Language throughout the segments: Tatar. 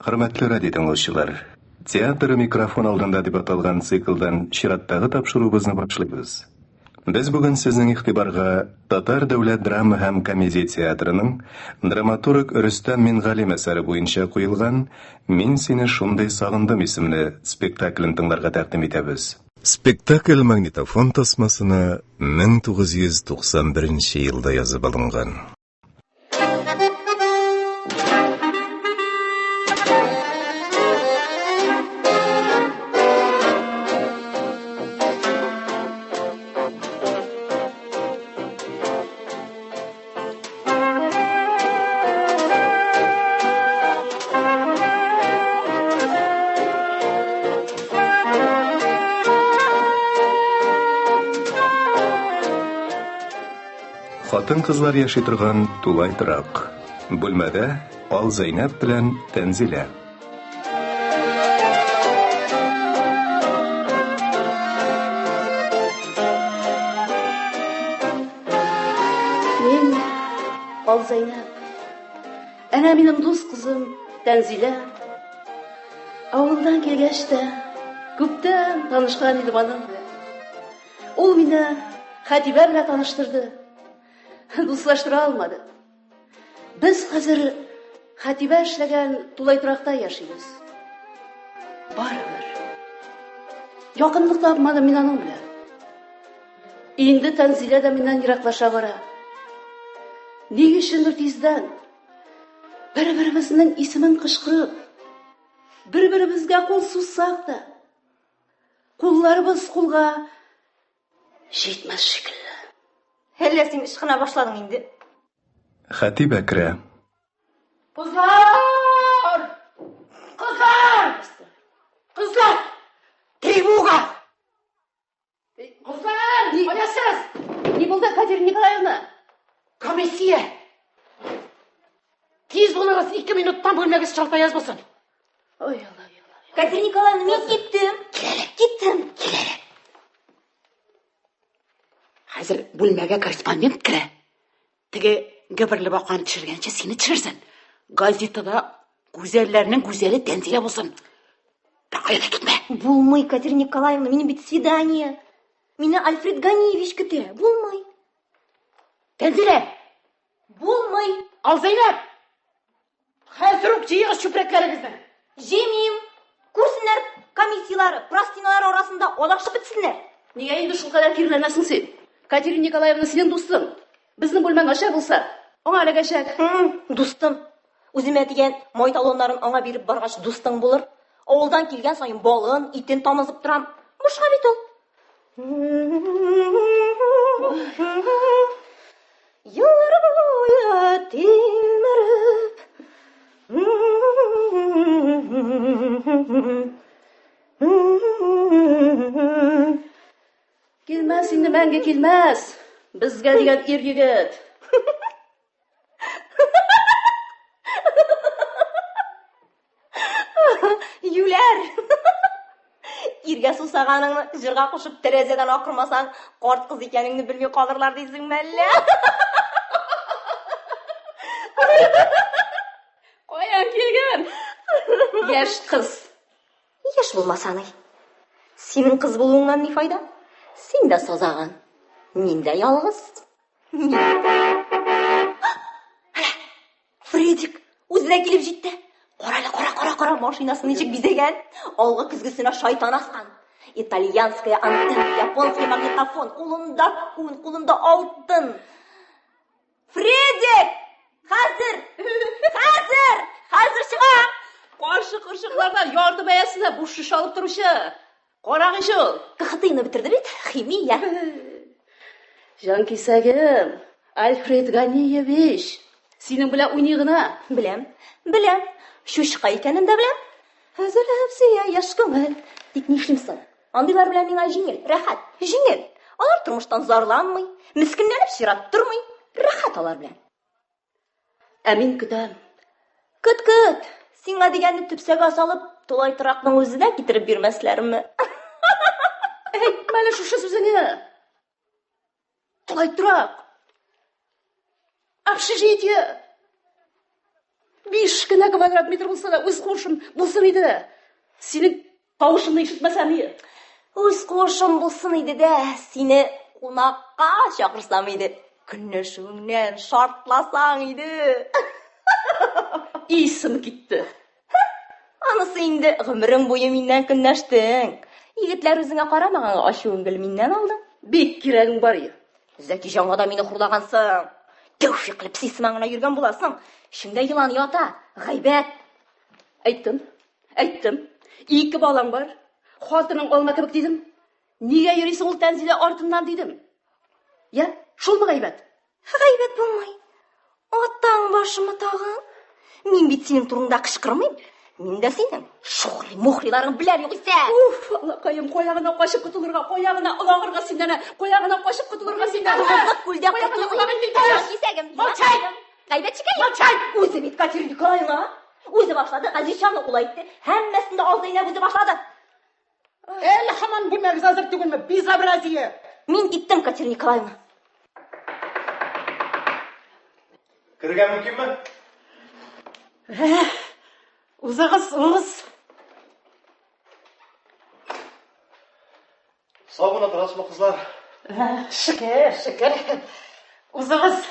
Hürmetli radyo dinləyicilər, teatr mikrofon aldında deb atalgan циклдан чираттагы тапшырубызны башлыйбыз. Без бүген сезнең игътибарга Татар дәүләт драма һәм комедия театрының драматург Рөстәм Мингалим әсәре буенча куелган «Мин сине шундый сагындым» исемле спектаклен тыңларга тәкъдим итәбез. Спектакль магнитофон тасмасына 1991 елда язып алынган. Хатын-кызлар яши торган тулай торак. Бүлмәдә Ал Зәйнәп белән Тәнзилә. Мен Ал Зәйнәп. Әнә минем дус кызым Тәнзилә. Авылдан килгәч тә күптән танышкан идем аның. Ул мине Хәтибә белән таныштырды. Дуслаштыра алмады. Без хәзер Хәтибә эшләгән тулай торакта яшибез. Барыбер. Якынлык тапмадым мин аның белән. Инде Тәнзилә дә миннән ераклаша бара. Ник өчендер тиздән бер-беребезнең исемен кычкырып, бер-беребезгә кул сузсак та, кулларыбыз кулга җитмәс шикелле. Әллә син ышкына башладың инде. Хәтибә керә. Кызлар! Кызлар! Кызлар! Тревога! Кызлар! Кайдасыз? Не булды, Катерина Николаевна? Комиссия! Тиз булыгыз, 2 минуттан бүлмәгез чалтаяз булсын. Ой, Алла. Катерина Николаевна, мен киттем. Киттем. Хәзер бүлмәгә корреспондент керә. Теге гөберле бакан төшергәнчә сине төшерсен. Газетада гүзәлләрнең гүзәле Тәнзилә булсын. Кая да китмә. Булмый, Катерина Николаевна, минем бит свидание. Мине Альфред Ганиевич көтә. Булмый. Тәнзилә! Булмый. Ал Зәйнәп! Хәзер үк җыегыз чүпрәкләрегезне. Җемим. Күрсеннәр комиссиялары, простиналар арасында адашып бетсеннәр. Нигә инде шул кадәр кирләнәсең син? Катерина Николаевна синең дустың. Безнең бүлмәң аша булса, аңа эләгәчәк. Дустым. Үземә дигән май талоннарын аңа биреп баргач дустың булыр. Авылдан килгән сайын балын, итен тамызып торам. Бушка бит ул. Юллар буе тилмереп. Килмәс инде мәңге килмәс. Безгә дигән ир-егет. Юләр. Иргә сусаганыңны җырга кушып тәрәзәдән акырмасаң, карт кыз икәнеңне белми калырлар дисеңме әллә? Каян килгән? Яшь кыз. Яшь булмаса ни? Синең кыз булуыңнан ни файда? Син дә сазаган. Мин дә ялгыз. Фредик үзенә килеп җитте. Кара машинасын ничек бизәгән. Алгы көзгесенә шайтан аскан. Итальянская антенна, японский магнитофон, кулында күн, кулында алтын. Фредик! Хәзер чыга! Каршы-кыршыклардан ярдым әясенә буш шиш алып торучы. Карагы шул. КХТны бетерде бит, химия. Җан кисәгем, Альфред Ганиевич. Синең белән уйный гына. Беләм. Шушка икәнен дә беләм. Хәзерләп сөя яшь күңел. Тик нишлимсең? Андыйлар белән миңа җиңел, рәхәт. Җиңел. Алар тормыштан зарланмый, мискенләнеп чират тормый. Рәхәт алар белән. Ә мин көтәм. Көт. Сиңа дигәнне төпсәгә салып, тулай торакның үзе дә китереп бирмәсләрме? Әйтмәле шушы сүзеңне. Тулай торак. Общежитие. 5 кенә квадрат метр булса да, үз кошым булсын иде. Синең тавышыңны ишетмәсәм ни? Үз кошым булсын иде дә, сине кунакка чакырсам иде. Көнләшүеңнән шартласаң иде. Исем китте. Анысы инде гомерең буе миннән көнләштең. Егетләр үзеңә карамаганга ачуың гел миннән алдың. Бик кирәгең бар ия. Зәки җанга да мине хурлагансың. Тәүфикле псисман гына йөргән буласың. Шунда йылан ята, гайбәт. Әйттем. 2 балаң бар. Хатының алма кебек дидем. Нигә йөрисең ул Тәнзилә артыннан дидем. Я, шулмы гайбәт? Гайбәт булмай. Атаң башымы тагын. Мин бит синең турыңда кычкырмыйм. Мин дә синең шухри-мухриларың белән югыйсә. Уф, Аллакаем, коягына качып кутылырга, коягына улагырга синдән, коягына качып кутылырга синдән. Күлдә кисәгем. Молчай! Гайбәтчикәй. Молчай! Үзе бит Катерина Николаевна. Үзе башлады, Газизчанны улайтты. Һәммәсен дә алдына үзе башлады. Әле һаман бүлмәгез хәзер түгелме? Безобразие. Мин киттем, Катерина Николаевна. Киргә мөмкинме? Узыгыз. Сау гына торасызмы, кызлар? Шөкер. Узыгыз.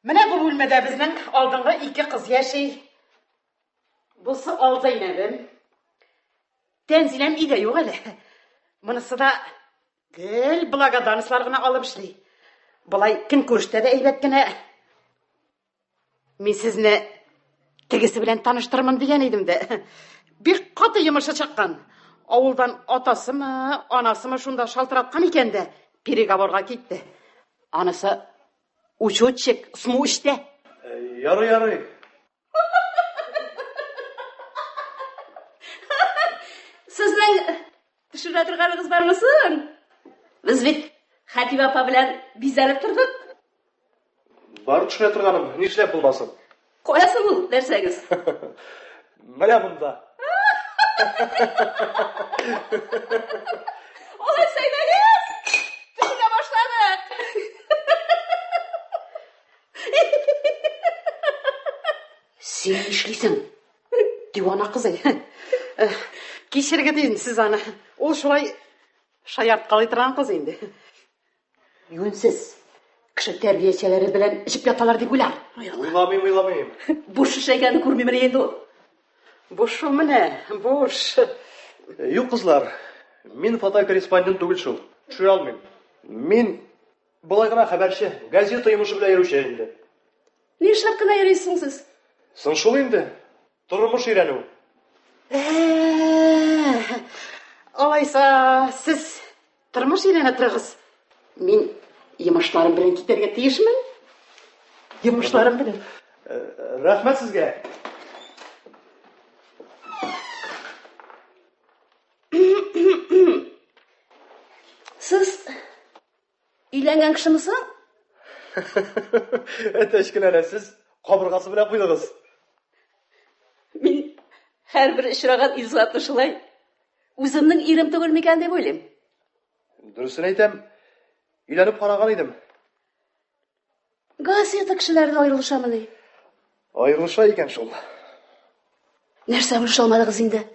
Менә бу бүлмәдә безнең алдынгы 2 кыз яши. Бусы Алзайнәбем. Тәнзиләм өйдә юк әле. Монысы да гел благодарностлар гына алып эшли. Булай көн күрештә дә әйбәт кенә. Мин сезне тегесе белән таныштырмын дигән идем дә. Бик каты йомышы чыккан. Авылдан атасымы, анасымы шунда шалтыраткан икән дә, переговорга китте. Анысы учетчик, смуштә. Ярый. Сезнең төшерә торганыгыз бармы соң? Без бит Хәтиба апа белән бизәлеп тордык. Бар төшерә торганым, нишләп булмасын? Каясың ул нәрсәгез? Менә монда. Олай сөйләгез! Төшерә башладык. Син нишлисең? Дивана кызы. Кичерге дейін сіз аны. Ол шулай шаярткалый торган кыз инде. Юнсез. Кеше тәрбиячеләре белән ичеп яталар дип уйлар. Уйламыйм. Буш шәйгәне күрмимер инде ул. Буш шул менә, буш. Юк, кызлар. Мин фотокорреспондент түгел шул. Төшерә алмыйм. Мин булай гына хәбәрче, газета йомышы белән йөрүче инде. Нишләп кенә йөрисең сез? Соң шул инде. Тормыш өйрәнү. Алайса, сез тормыш өйрәнә торыгыз. Мин йомышларым белән китәргә тиешмен? Йомышларым белән. Рәхмәт сезгә. Сез өйләнгән кешемисең? Әтәшкенә сез кабыргасы белән куйдыгыз. Мин һәрбер очраган излатны шулай үземнең ирем түгел микән дип уйлыйм. Дөресен әйтәм, өйләнеп караган идем. Газета кешеләрдән аерылышамыни? Аерылыша икән шул. Нәрсә булышалмадыгыз инде?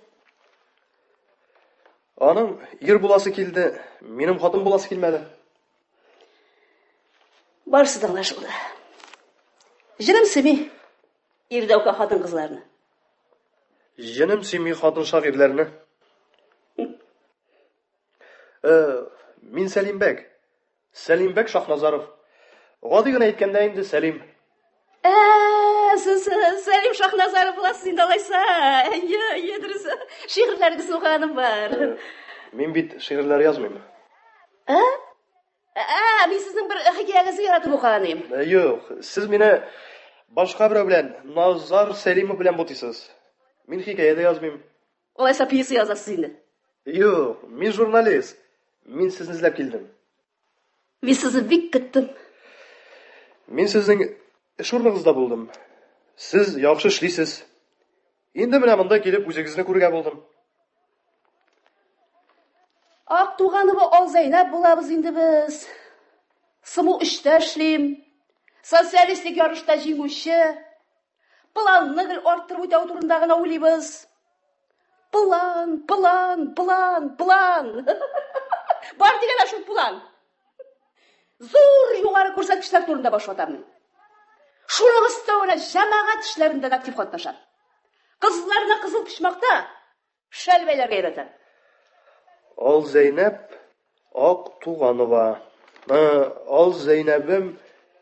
Аның ир буласы килде, минем хатын буласы килмәде. Барсы да шулай. Җирем семи ирдәүкә хатын кызларны. Җенем сими хатын шагыйрьләрне. Мин Сәлимбәк Шахназаров. Гади гына әйткәндә инде Сәлим. Сез Сәлим Шахназаров буласыз инде алайса. Әйе, дөрес. Шигырьләрегезне укыганым бар. Мин бит шигырьләр язмыйм. Мин сезнең бер хикәягезне яратып укыганым. Юк, сез мине башка берәү белән, Назар Сәлимов белән бутыйсыз. Мин хикәя дә язмыйм. Алайса пьеса язасыз инде. Юк, мин журналист. Мин сезне эзләп килдем. Мин сезне бик көттем. Мин сезнең эш урыныгызда булдым. Сез яхшы эшлисез. Инде менә монда килеп үзегезне күргә булдым. Ак туганы бу Алзайнәп булабыз инде без. Сыму эштә эшлим. Социалистик ярышта җиңүче. Планны гел арттырып үтәү турында гына уйлыйбыз. План. Бар дигән шул план. Зур югары күрсәткечләр турында баш ватам. Шуның өстенә җәмәгать эшләрендә актив катнаша. Кызларны кызыл пичмакта шәлбәләргә өйрәтә. Ал Зәйнәп Ак Туганова. Ал Зәйнәбем,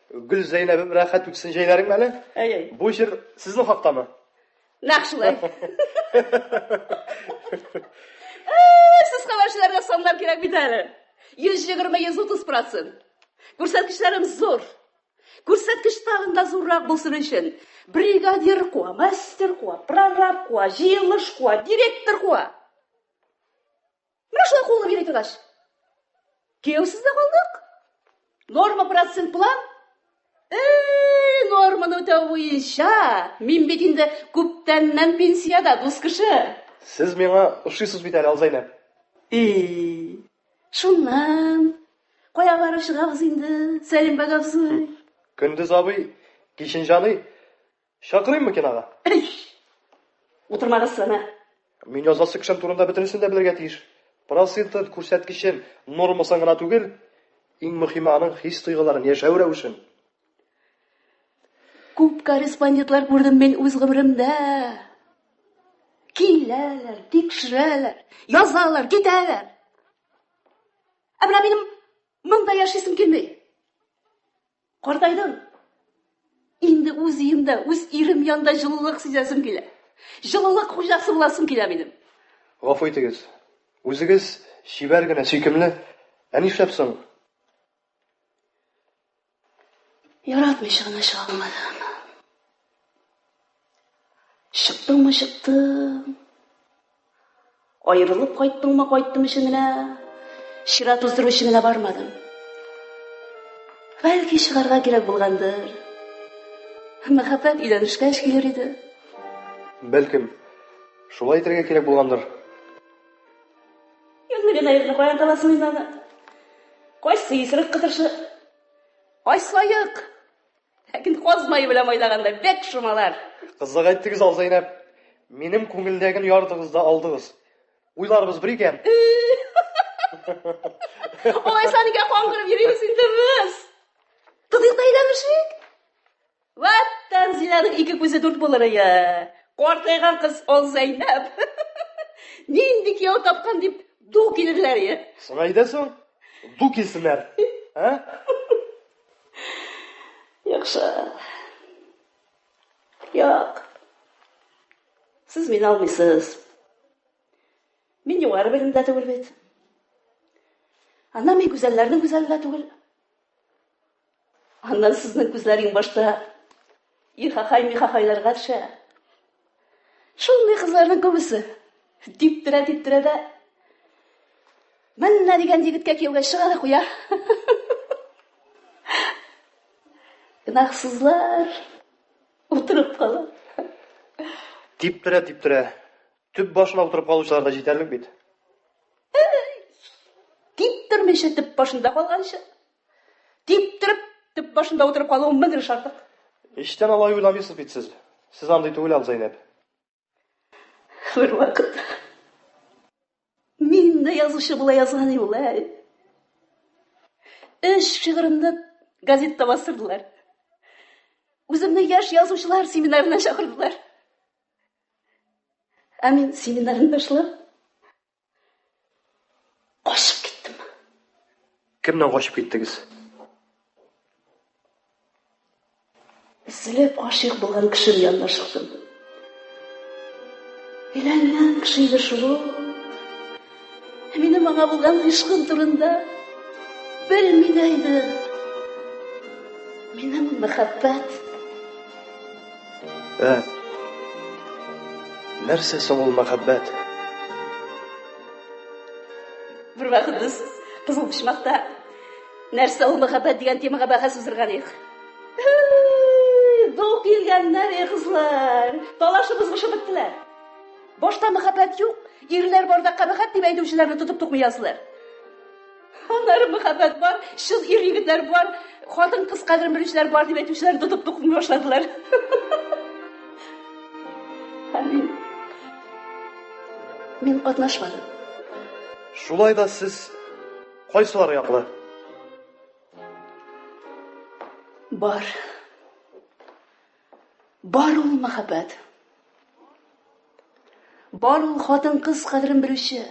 Гүл Зәйнәбем рәхәт үтсен җәйләрең әле. Әй. Бу җир сезнең хактамы? Нәкъшулай. Siz хәбәрчеләргә санлар кирәк бит әле. 120-130%. Күрсәткечләрем зур. Күрсәткеч тагын да зуррак булсын өчен. Бригадир куа, мастер куа, прораб куа, җыелыш куа, директор куа. Менә шулай кулы бирә торгач. Кияусыз да калдык. Норма процент план. Норманы үтәү буенча. Мин бит инде күптәннән пенсияда, дус кеше. Сез миңа ошыйсыз бит әле, Ал Зәйнәп. Шуннан. Кая барып чыгабыз инде, Сәлим багабзый. Көндез абый, кичен җаный. Чакырыйммы кинога? Утырмагыз сана. Мин язасы кешем турында бөтенесен дә белергә тиеш. Проценты күрсәткечен нормасын гына түгел, иң мөһиме аның хис-тойгыларын яшәү рәвешен. Күп корреспондентлар күрдем мин үз гомеремдә. Киләләр, тикшерәләр, язалар, китәләр. Менә минем монда яшисем килми. Картайдым. Инде үз өемдә, үз ирем янында җылылык сизәсем килә. Җылылык хуҗасы буласым килә минем. Гафу итегез. Үзегез шибәр генә сөйкемле. Ә нишләпсең? Яратмыйча гына чыгылмадым. Чыктым. Аерылып кайттым өчен генә. Чират уздыру өчен генә бармадым. Бәлки чыгарга кирәк булгандыр. Мәхәббәт өйләнешкә килер иде. Бәлкем, шулай итәргә кирәк булгандыр. Юнлыгын аерны каян табасың инде аны? Кайсы исерек кытыршы? Кайсы лайык? Ләкин казмай белән майлаганда бәк шомалар. Кызык әйттегез, Ал Зәйнәп. Минем күңелдәген ярдыгыз да алдыгыз. Уйларыбыз бер икән. Алай саныга каңгырып йөрибез инде без. Тыдыктайдамышык. Ваттан Зиланың ике күзе дүрт булыр я. Картайган кыз Ал Зәйнәп. Нинди кияү тапкан дип ду килерләр я. Соң әйдәсең? Ду килсеннәр. Яхшы. Як. Сез мине алмыйсыз. Мин югары белемдә түгел бит. Ана мен гүзәлләрнең гүзәлләре түгел. Аннан сезнең күзләрегез башта ихахай-михахайларга төшә. Шундый кызларның күбесе дип-тирә дә менә дигән егеткә кияүгә чыга да куя. Гынахсызлар утырып кала. Тип-тирә. Төп башына утырып калучылар да җитәрлек бит. Типтермешә төп башында калганчы. Типтереп төп башында утырып калу меңгер шартык. Иштән алай уйламыйсыз бит сез. Сез андый түгел, Ал Зәйнәп. Бер вакыт мин дә язучы була язган юлай. Эш шигырымны газетта бастырдылар. Үземне яшь язучылар семинарына чакырдылар. Ә мин семинарын ташлап качып киттем. Кемнән качып киттегез? Эзләп гашыйк булган кешем янына чыктым. Өйләнгән кеше иде шул. Минем аңа булган гыйшкым турында белми дә иде. Минем мәхәббәт. Нәрсә соң ул мәхәббәт? Бер вакыт без кызыл пичмакта нәрсә ул мәхәббәт дигән темага бәхәс узырган идек. Ду килгәннәр кызлар, талашыбыз гышып беттеләр. Башта мәхәббәт юк, ирләр барда кабахәт дип әйтүчеләрне тотып тукмыясызлар. Аннары мәхәббәт бар, шул ир егетләр бар, хатын кыз кадерен белүчеләр бар дип әйтүчеләрне тотып тукмый башладылар. Мен катнашмадым. Шулай да сез кайсылар яклы? Бар. Бар ул мәхәббәт. Бар ул хатын-кыз кадерен белүче,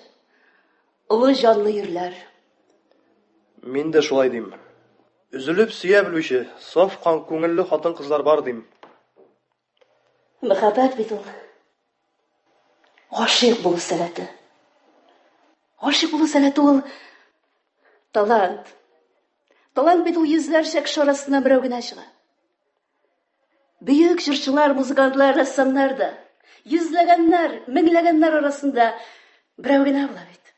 улы җанлы ирләр. Мин дә шулай дим. Üzülüp сөя белүче, саф кан күңелле хатын-кызлар бар дим. Мәхәббәт бит ул. Гашыйк булу сәләте. Гашыйк булу сәләте ул талант. Талант бит ул йөзләрчә кеше арасыннан берәү генә чыга. Бөек җырчылар, музыкантлар, рәссамнар да йөзләгәннәр, меңләгәннәр арасында берәү генә була бит.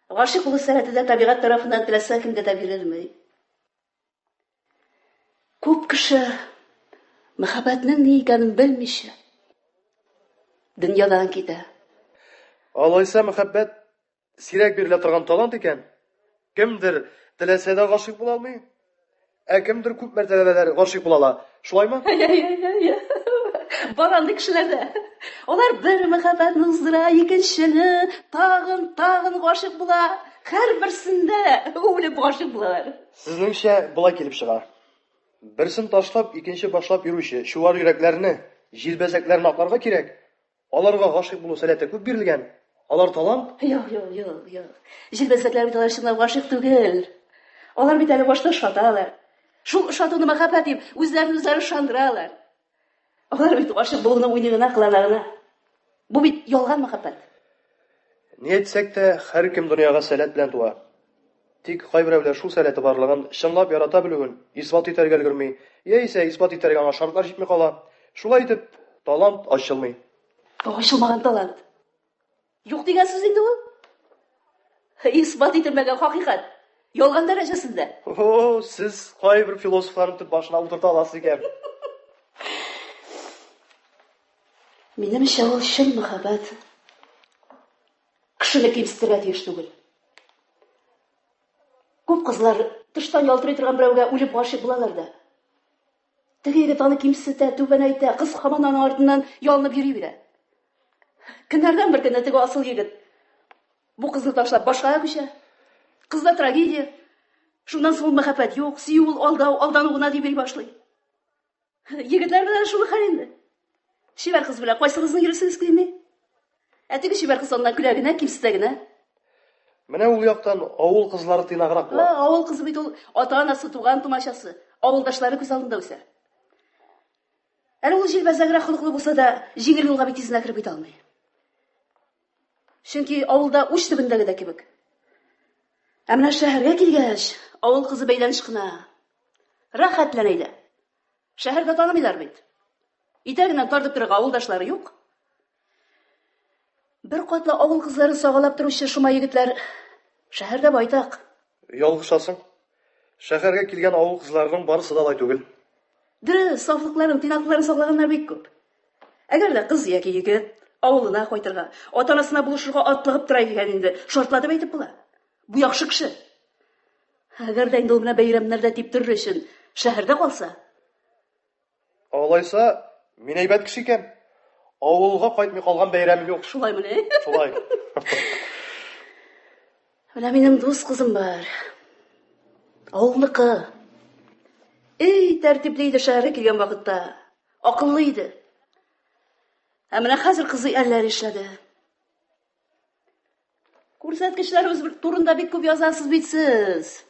Гашыйк булу сәләте дә табигать тарафыннан теләсә кемгә дә бирелмәй. Күп кеше мәхәббәтнең ни икәнен белмичә дөньядан китә. Алайса мәхәббәт сирәк бирелә торган талант икән. Кемдер теләсә дә гашыйк була алмый. Ә кемдер күп мәртәбәләр гашыйк булалар. Шулаймы? Бар андый кешеләрдә. Алар бер мәхәббәтне уздыра, икенчене, тагын гашык була. Һәрберсендә үлеп гашык булалар. Сезнеңчә булай килеп чыга. Берсен ташлап, икенче башлап йөрүче шулар йөрәкләрне, җилбәзәкләрне акларга кирәк. Аларга гашык булу сәләте күп бирелгән. Алар талант. Юк. Җилбәзәкләр бит алар чынлап гашык түгел. Алар бит әле башта шаталар. Шул шатуны мәхәббәт дип үзләрен шандыралар. Алар бит гашык булуны уйнагына кылаларына. Бу бит ялган мәхәббәт. Ни әйтсәк тә, һәркем дөньяга сәләт белән туа. Тик кайберәүләр шул сәләте барлыгын чынлап ярата белүен исбат итәргә өлгерми, яисә исбат итәргә аңа шартлар җитми кала. Шулай итеп, талант ачылмый. Ачылмаган талант. Юк дигән сүз инде ул. Исбат ителмәгән хакыйкать. Ялган дәрәҗәсендә. О, сез кайбер философларны төп башына утырта аласыз икән. Минемчә ул чын мәхәббәт. Кешене кимсетергә тиеш түгел. Күп кызлар тыштан ялтырый торган берәүгә үлеп гашык булалар да. Теге егет аны кимсетә, түбәнәйтә, кыз һаман аның артыннан ялынып йөри бирә. Көннәрдән бер көнне теге асыл егет бу кызны ташлап башкага күчә. Кызда трагедия. Шуннан соң мәхәббәт юк, сөю ул алдау, алдану гына дип башлый. Егетләр белән шул хәл инде. Шибәр кыз белән кайсыгызның йөрисегез килми? Теге шибәр кыз аннан көлә генә, кимсетә генә. Менә ул яктан авыл кызлары тыйнаграк була. Авыл кызы бит ул ата-анасы, туган тумачасы, авылдашлары күз алдында үсә. Әле ул җилбәзәгрәк холыклы булса да, җиңел юлга бит тизенә кереп китә алмый. Чөнки авылда уч төбендәге дә кебек. Ә менә шәһәргә килгәч, авыл кызы бәйләнеш кына. Рәхәтләнәйдә. Шәһәрдә танымыйлар бит. Итәгеннән тартып торырга авылдашлары юк. Бер катлы авыл кызларын сагалап торучы шума егетләр шәһәрдә байтак. Ялгышасың. Шәһәргә килгән авыл кызларының барысы да алай түгел. Дөрес, сафлыкларын, тыйнакларын саклаганнар бик күп. Әгәр дә кыз яки егет авылына кайтырга, ата-анасына булышырга атлыгып тора икән инде, шартлатып әйтеп була. Бу яхшы кеше. Әгәр дә инде ул менә бәйрәмнәрдә типтерер өчен шәһәрдә калса. Алайса, мин әйбәт кеше икән. Авылга кайтмый калган бәйрәмем юк. Шулаймы ни? Шулай. Менә минем дус кызым бар. Авылныкы. Тәртипле иде шәһәргә килгән вакытта. Акыллы иде. Ә менә хәзер кызы әлләр эшләде. Күрсәткечләребез турында бик күп язасыз бит сез.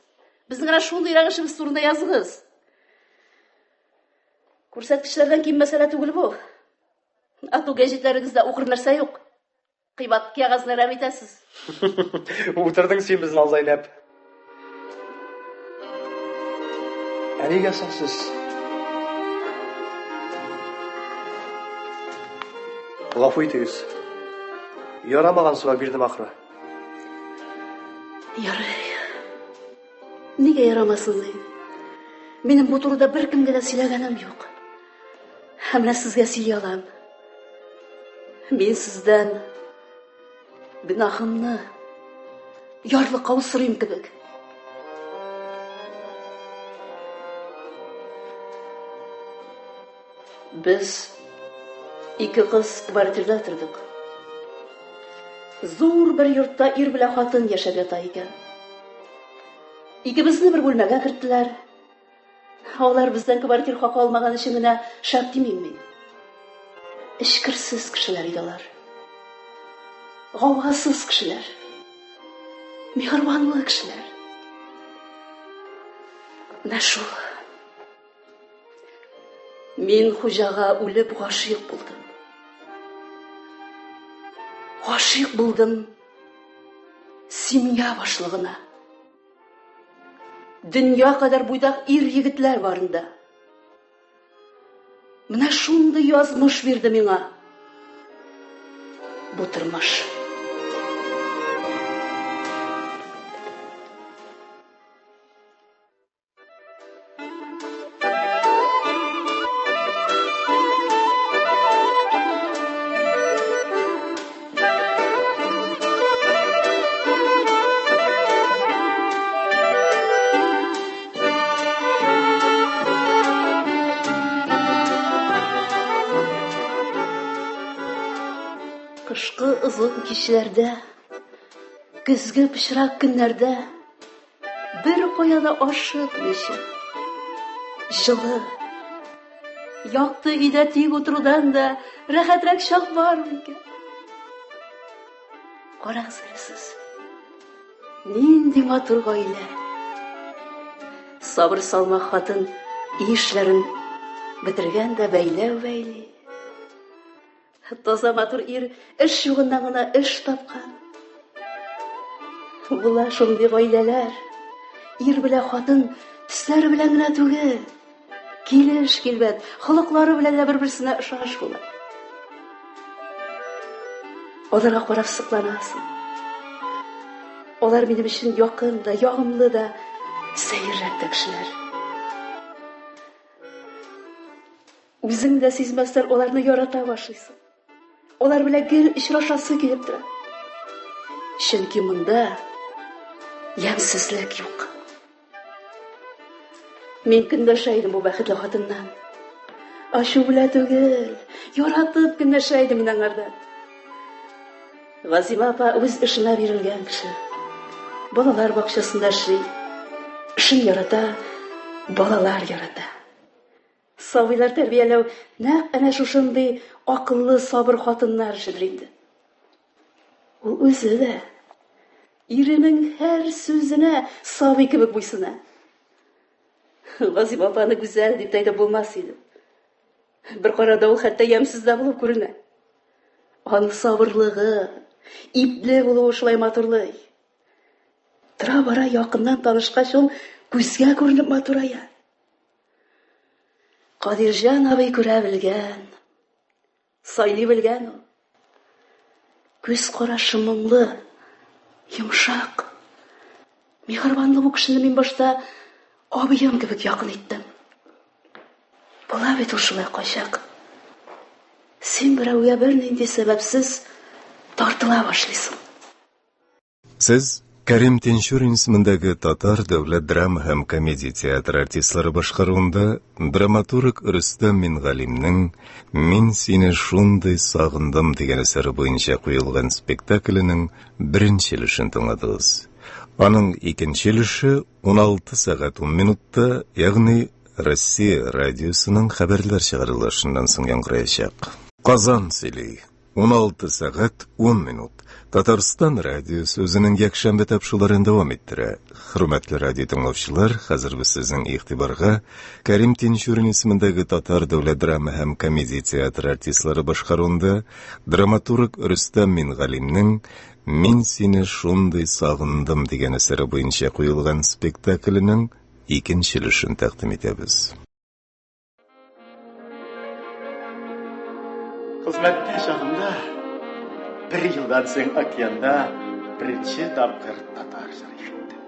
Безнең генә шундый рәгышебез турында языгыз. Күрсәткечләрдән ким мәсьәлә түгел бу. Ату гәҗитләрегездә укыр нәрсә юк. Кыйбат кәгазьне рәм итәсез. Утырдың син безне Алзайнәп. Нигә соң сез? Гафу итегез. Ярамаган сорау бирдем ахры. Ярый. Нигә ярамасын ди? Минем бу турыда бер кемгә дә сөйләгәнем юк. Һәм менә сезгә сөйли алам. Мин сездән гөнаһымны ярлыкка усырыйм кебек. Без İki kız kvartirda oturduk. Zor bir yurtda ir bilan xotin yashab yota ekan. İkimizni bir bo'lmaga kiritdilar. Ular bizdan kvartir haqi olmagan ishingina shart demayman. Ishqirsiz kishilar edilar. G'avg'asiz kishilar. Mehribonli kishilar. Nashu. Men xo'jaga o'lib g'oshiq bo'ldim. G'oshiq bo'ldim simya boshlig'ina. Dunyo qadar bo'ydaq yigitlar borында. Mana shunday yozmish berdi menga. Bu turmush. Kışkı uzun kişilerde, kızgı pişirak günlerde bir koyana aşık neşe. Жылы, yaktı ide tiyip oturudan da rahatrak şak var mı ki? Qarаңыздарсыз, nindi матур гаилә. Sabır salma хатын işlerin бетергән дә бәйләү. Таза матур ир эш югыннан гына эш тапкан. Булар шундый гаиләләр. Ир белән хатын төсләре белән генә түгел, килеш килбәт, холыклары белән дә бер-берсенә ышаныш була. Аларга карап сыкланасың. Алар минем өчен якын да, ягымлы да, сәйрәттә кешеләр. Үзең дә сизмәстән аларны ярата башлыйсың. Алар белән гел очрашасы килеп тора. Чөнки монда ямсызлык юк. Мин көнләшәйдем бу бәхетле хатыннан. Ашу белән түгел, яратып көнләшәйдем мин аңардан. Газима апа үз эшенә бирелгән кеше. Балалар бакчасында эшли. Эшен ярата, балалар ярата. Сабыйлар тәрбияләү нәкъ әнә шушындый акыллы, сабыр хатыннар эшедер инде. Ул үзе дә иренең һәр сүзенә сабый кебек буйсына. Газима апаны гүзәл дип әйтеп булмас иде. Бер карада ул хәтта ямсыз да булып күренә. Аның сабырлыгы, ипле булуы шулай матурлый. Тора-бара якыннан танышкач ул күзгә күренеп матурая. Кадирҗан абый күрә белгән, сайлый белгән ул. Күз карашы моңлы, йомшак. Мехрибанлы бу кешене мин башта абыем кебек якын иттем. Була бит ул шулай качак. Син берәүгә бернинди сәбәпсез тартыла башлыйсың. Сез Кәрим Тинчурин исемендәге татар дәүләт драма һәм комедия театры артистлары башкаруында драматург Рөстәм Мингалимнең «Мин сине шундый сагындым» дигән әсәре буенча куелган спектакленең беренче өлешен тыңладыгыз. Аның икенче өлеше 16 сәгать 10 минутта, ягъни Россия радиосының хәбәрләр чыгарылышыннан соң яңгыраячак. Казан сөйли. 16 сәгать 10 минут. Татарстан радиосы үзенең якшәмбе тапшыруларын дәвам иттерә. Хөрмәтле радио тыңлаучылар, хәзер без сезнең игътибарга Кәрим Тинчурин исемендәге татар дәүләт драма һәм комедия театры артистлары башкаруында драматург Рөстәм Мингалимнең «Мин сине шундый сагындым» дигән әсәре буенча куелган спектакленең икенче өлешен тәкъдим итәбез. Хезмәттә чагында bir yıldan so'ng okeanda birinchi tapqir tatar eshitdim.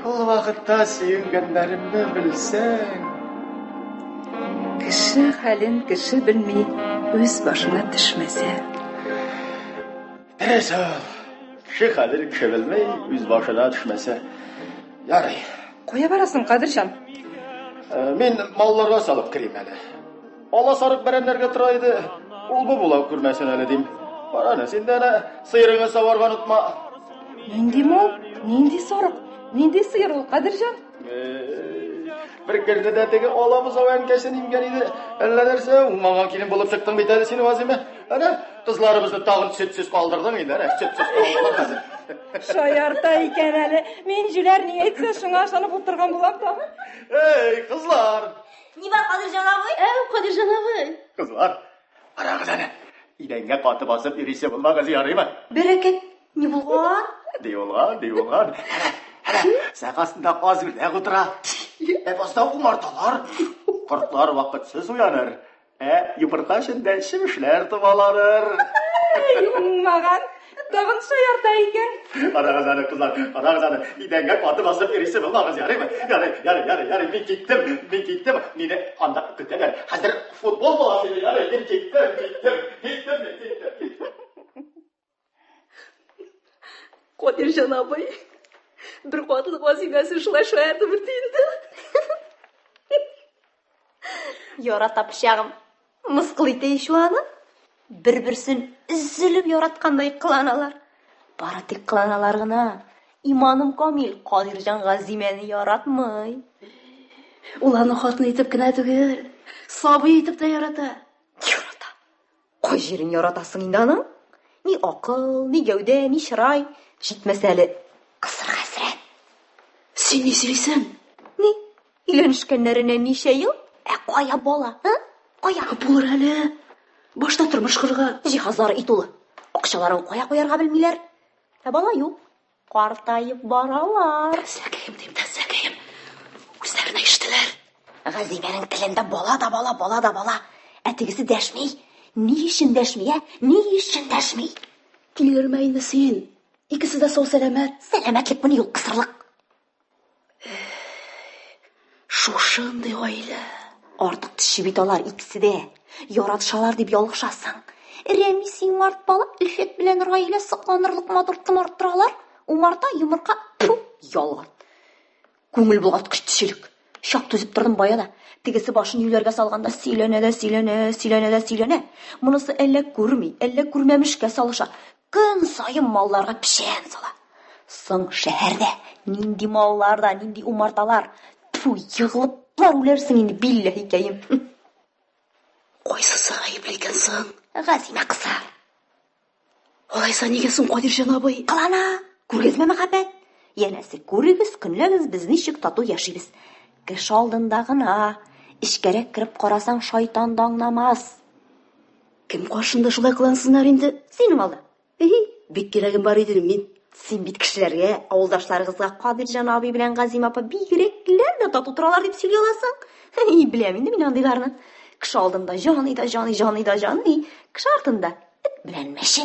Ул vaqtda сөйгәннәремне белсәң. Кеше хәлен кеше белми, үз башына төшмәсә. Дөрес, кеше хәлен кеше белмей, үз башына төшмәсә. Ярый. Кая барасың, Кадырҗан? Мин малларга салып кирим әле. ала сарык бәрәннәргә тора иде. Ул бу була күрмәсен әле дим. Бар аны, син дә әнә сыерыңа саварга онытма. Нинди мал, нинди сарык, нинди сыер ул, Кадирҗан? Bir kerde de teki oğlamız o enkesini imgeniydi. Eller derse ummagan kilim bulup çıktın bir tane seni vazime. Hani kızlarımızı tağın sütsüz kaldırdın yine. Sütsüz kaldırdın. Шаярта икән әле. Мин җүләр ни әйтсә, шуңа ышанып утырган булам тагы. Hey kızlar. Ни бар, Кадирҗан абый? Кадирҗан абый. Kızlar. Arağız hani. İdenge katı basıp irisi bulmağız yarayı mı? Бәрәкәт, ни булган? Deyolgan. Hele, sakasında az bir ne kutura. Basta umartalar. Kurtlar vakitsiz uyanır. Yumurta şimdi şimşler tıvalanır. Уңмаган. Тагын шаярта икән. Arağız hani kızlar, arağız hani. İdenge katı basıp irisi bulmağız yarayı mı? Yarı, ben gittim. Nine anda kütleler. Hazır futbol bolasıyla yarı, ben gittim. Кадирҗан абый. Бер катлы вазифасы шулай шаярды бирде инде. Ярата пычагым. Мыскыл итә шу аны. Бер-берсен үзелеп яраткандай кыланалар. Бары тик кыланалар гына. Иманым камил, Кадирҗан Газимәне яратмый. Ул аны хатын итеп кенә түгел, сабый итеп тә ярата. Ярата. Кай җирен яратасың инде аның? Ни акыл, ни гәүдә, ни чырай. Җитмәсә әле кысыр хәсрәт. Син ни сөйлисең? Ни? Өйләнешкәннәренә ничә ел? Кая бала? Кая? Булыр әле. Башта тормыш кырга. Җиһазлары итулы. Акчаларын кая куярга белмиләр. Бала юк. Картаеп баралар. Тәзәкәем. Үзләренә иштеләр. Газимәнең телендә бала да бала. Тегесе дәшми. Ни өчен дәшми? Ни өчен дәшми? Килгәрмә инде син. Икесе дә сау сәламәт. Сәламәтлек буны юк, кысырлык. Шушындый гаилә. Артык тиши бит алар икесе дә. Яратышалар дип ялгышасың. Рәмис Умарт бала Илфет белән Раилә сакланырлык матур тымарттыралар. Умарта йомырка ялган. Күңел булгаткыч тишелек. Шак түзеп тордым бая да. Тегесе башын юләргә салганда сөйләнә. Монысы әллә күрми, әллә күрмәмешкә салыша. Көн сайын малларга пешән сала. Соң шәһәрдә нинди маллар да, нинди умарталар. Йыгылыплар үләрсең инде билләһи кәем. Кайсысы гаепле икән соң? Газимә кызы. Алайса нигә соң Кадирҗан абый? Кылана. Күргезмә мәхәббәт. Янәсе күрегез, көнләгез без ничек тату яшибез. Кеш алдында гына. Ишкәрәк кирип карасаң шайтан да аңламас. Кем каршында шулай кылансыннар инде? Синең алда. Бик кирәгем бар иде мин. Син бит кешеләргә, авылдашларыгызга Кадирҗан абый белән Газима апа бигрәкләр дә тату торалар дип сөйли аласың. Беләм инде мин андыйларны. Кеш алдында җаный. Кеш артында эт белән мәче.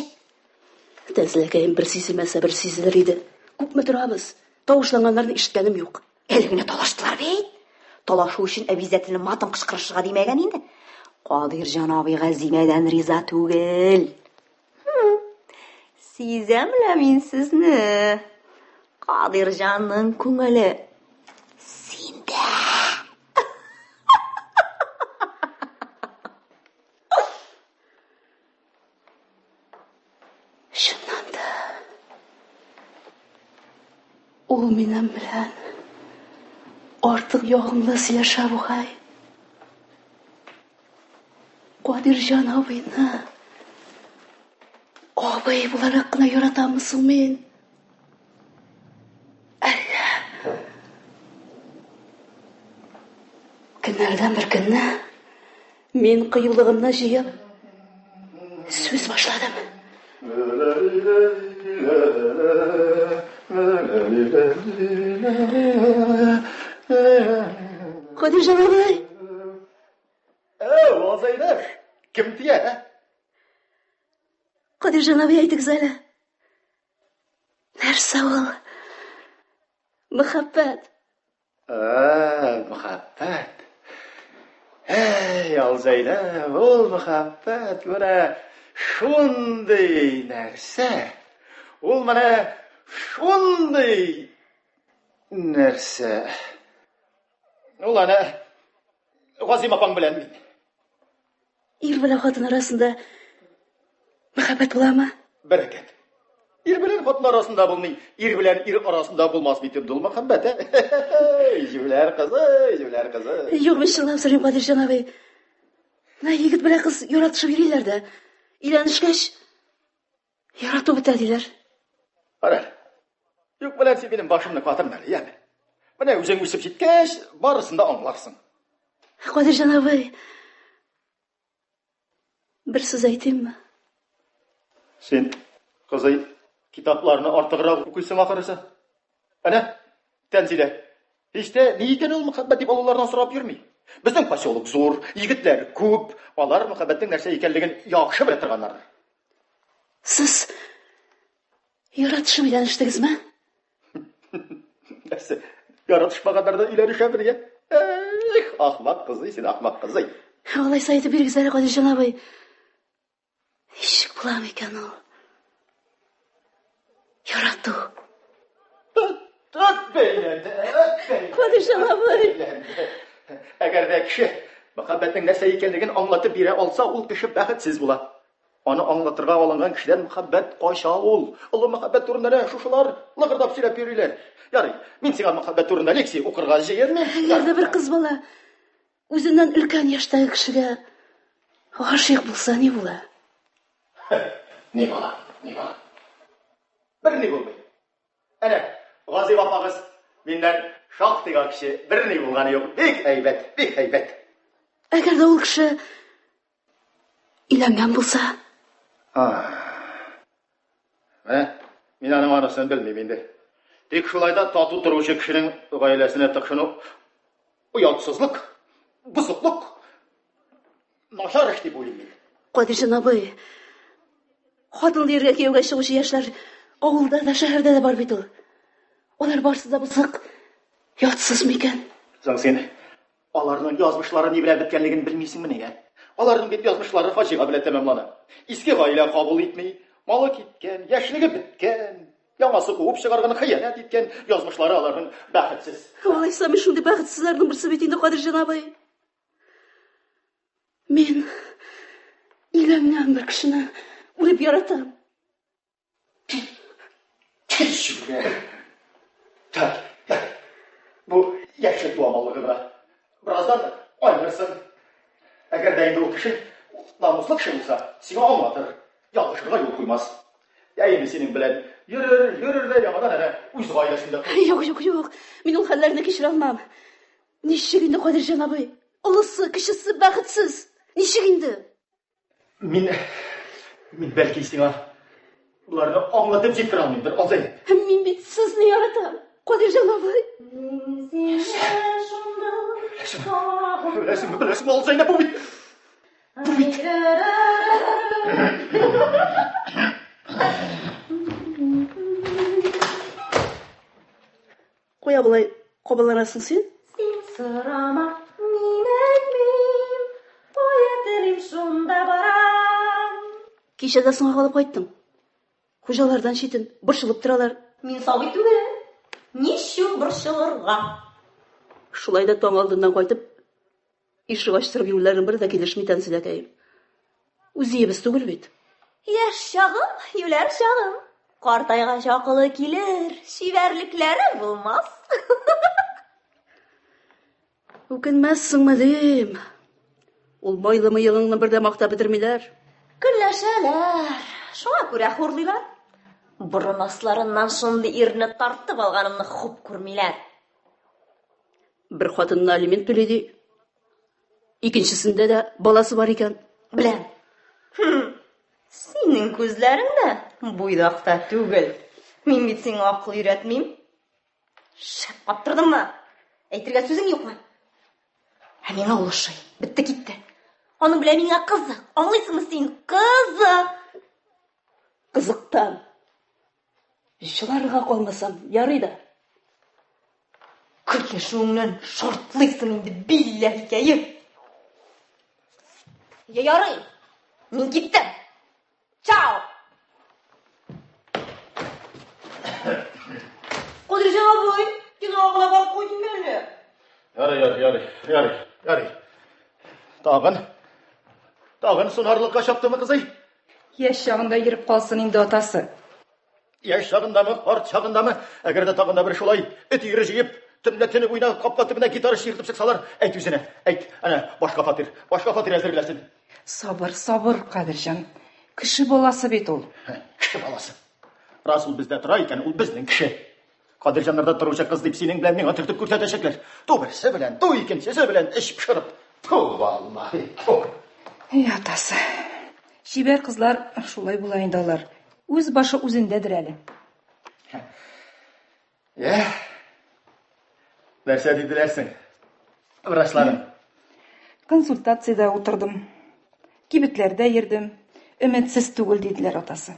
Тәзләкәем бер сизелмәсә бер сизелер иде. Күпме торабыз? Тавышланганнарны ишеткәнем юк. Әле генә талаштылар бит. Талашу өчен әбизәтенең матын кычкырышырга димәгән инде. Кадирҗан абый Газимәдән риза түгел. Сизәм лә мин сезне. Кадирҗанның күңеле синдә. Шуннан да ул минем белән артык ягымлы сөйләшә бугай. Кадирҗан абыйны абый буларак кына яратамы соң мин? Әллә көннәрдән бер көнне мин кыюлыгымны җыеп сүз башладым. Кадирҗан абый. Вазайда. Kim diye? Кадирҗан абый, әйтегез әле. Нәрсә ул? Мәхәббәт. Muhabbet. Alzayda, ol muhabbet. Bana şunday nerse. Ol bana şunday nerse. Ol ana Gazim apam bilen min. ир белән хатын арасында мәхәббәт буламы? Бәрәкәт. Ир белән хатын арасында булмый, ир белән ир арасында булмас бит инде ул мәхәббәт. Җүләр кызы. Юк, мин чынлап сорыйм, Кадирҗан абый. Егет белән кыз яратышып йөриләр дә. Өйләнешкәч ярату бетә диләр. Ара. Юк белән син минем башымны катырма, яме. Менә үзең үсеп җиткәч, барысын да аңларсың. Кадирҗан абый, бер сүз әйтимме? Син, кызый, китапларны артыграк укыйсың ахырысы. Әнә, Тәнзилә, һич тә ни икән ул мәхәббәт дип алулардан сорап йөрми. Безнең поселок зур, егетләр күп, алар мәхәббәтнең нәрсә икәнлеген яхшы белә торганнар. Сез яратышып өйләнештегезме? Нәрсә, яратышмаганнарда өйләнешәбез, я? Ахмак кызый, син ахмак кызый. Алайса әйтеп бирегез әле, Кадирҗан абый. Ничек була икән ул? Ярату. Кадирҗан абый. Әгәр дә кеше мәхәббәтнең нәрсә икәнлеген аңлатып бирә алса, ул кеше бәхетсез була. Аны аңлатырга алынган кешедән мәхәббәт кача ул. Олы мәхәббәт турында шушылар лыгырдап сөйләп йөриләр. Ярый, мин сиңа мәхәббәт турында лекция укырга җыермын. Әгәр бер кыз бала үзеннән өлкән яшьтәге кешегә гашыйк булса, ни була? Ни була? Бер ни булмый. Әнә, Гази апагыз миннән шактыйга кеше бер ни булганы юк. Бик әйбәт. Әгәр дә ул кеше өйләнгән булса, мин аның анысын белмим инде. Тик шулай да тату торучы кешенең гаиләсенә тыкшыну уятсызлык, бузыклык, начар эш дип уйлыйм. Кадирҗан абый, хатын диргә кияүгә чыгучы яшьләр авылда да, шәһәрдә дә бар бит ул. Алар барсы да бузык, ятсыз микән? Соң син аларның язмышлары ни белән беткәнлеген белмисеңме нигә? Аларның бит язмышлары фаҗига белән тәмамлана. Иске гаилә кабул итми, малы киткән, яшьлеге беткән, яңасы куып чыгарган, хыянат иткән, язмышлары аларның бәхетсез. Алайса мин шундый бәхетсезләрнең берсе бит инде, Кадирҗан абый. Мин өйләнгән бер кешене үлеп яратам. Бу яшьлек дуамаллыгы бара. Бираздан айнырсың. Әгәр дә инде ул кеше намуслы кеше булса, сиңа аңлатыр, ялгышырга юл куймас. Я инде синең белән йөрер дә яңадан әнә үз гаиләсендә. Юк. Мин ул хәлләрне кичерә алмам. Ничек инде, Кадирҗан абый? Улысы, кешесе бәхетсез. Ничек инде? Мин бәлки сиңа буларны аңлатып җиткерә алмыймдыр, Азай. Мин бит сезне яратам, Кадирҗан абый. Беләсеңме, Азай, бу бит. Куя булай кабаланасың син? Син сорама, мин әйтмим, кая телим шунда барам. Кичәдә соңга калып кайттың. Хуҗалардан читен борчылып торалар. Мин сабый түгел. Ничек борчылырга? Шулай да таң алдыннан кайтып, ишек ачтырып йөрүләрен бер дә килешми Тәнзиләкәем. Үзебез түгел бит. Яшь чагым, юләр чагым. Картайгач акылы килер, шибәрлекләре булмас. Үкенмәссеңме дим. Ул майлы мыегыңны бер дә мактап бетермиләр. Көнләшәләр. Шуңа күрә хурлыйлар. Борын асларыннан шундый ирне тартып алганымны хуп күрмиләр. Бер хатынны алимент түли ди. Икенчесендә дә баласы бар икән. Беләм. Синең күзләреңдә буйдакта түгел. Мин бит сиңа акыл өйрәтмим. Шәп каптырдыңмы? Әйтергә сүзең юкмы? Миңа ул ошый. Битте китте. Аның белән миңа кызык. Аңлыйсыңмы син? Кызык. Кызыктан. Җыларга калмасам ярый да. Көнләшүеңнән шартлыйсың инде, билләһи хикәе. Ярый. Мин киттем. Чао. Кадирҗан абый, кинога куйдым әле. Ярый. Тагын Тагын сонарлыкка чаптымы, кызый? Яш чагында йөреп калсын инде атасы. Яш чагындамы, карт чагындамы? Әгәр дә тагын да бер шулай эт ире җыеп, төнлә төнеп уйнап, капка төбенә гитара шиертеп чыксалар, әйт үзенә, әйт, әнә башка фатир әзерләсен. Сабыр, Кадирҗан. Кеше баласы бит ул. Кеше баласы. Раз ул бездә тора икән, ул безнең кеше. Кадирҗаннарда торучы кыз дип синең белән миңа төртеп күрсәтәчәкләр. Ту берсе белән, ту икенчесе белән эш пешереп. Ту валлаһи, ту. Атасы. Шибәр кызлар шулай була инде алар. Үз башы үзендәдер әле. Нәрсә диделәрсең? Врачларым. Консультациядә утырдым. Кибетләрдә йөрдем. Өметсез түгел диделәр атасы.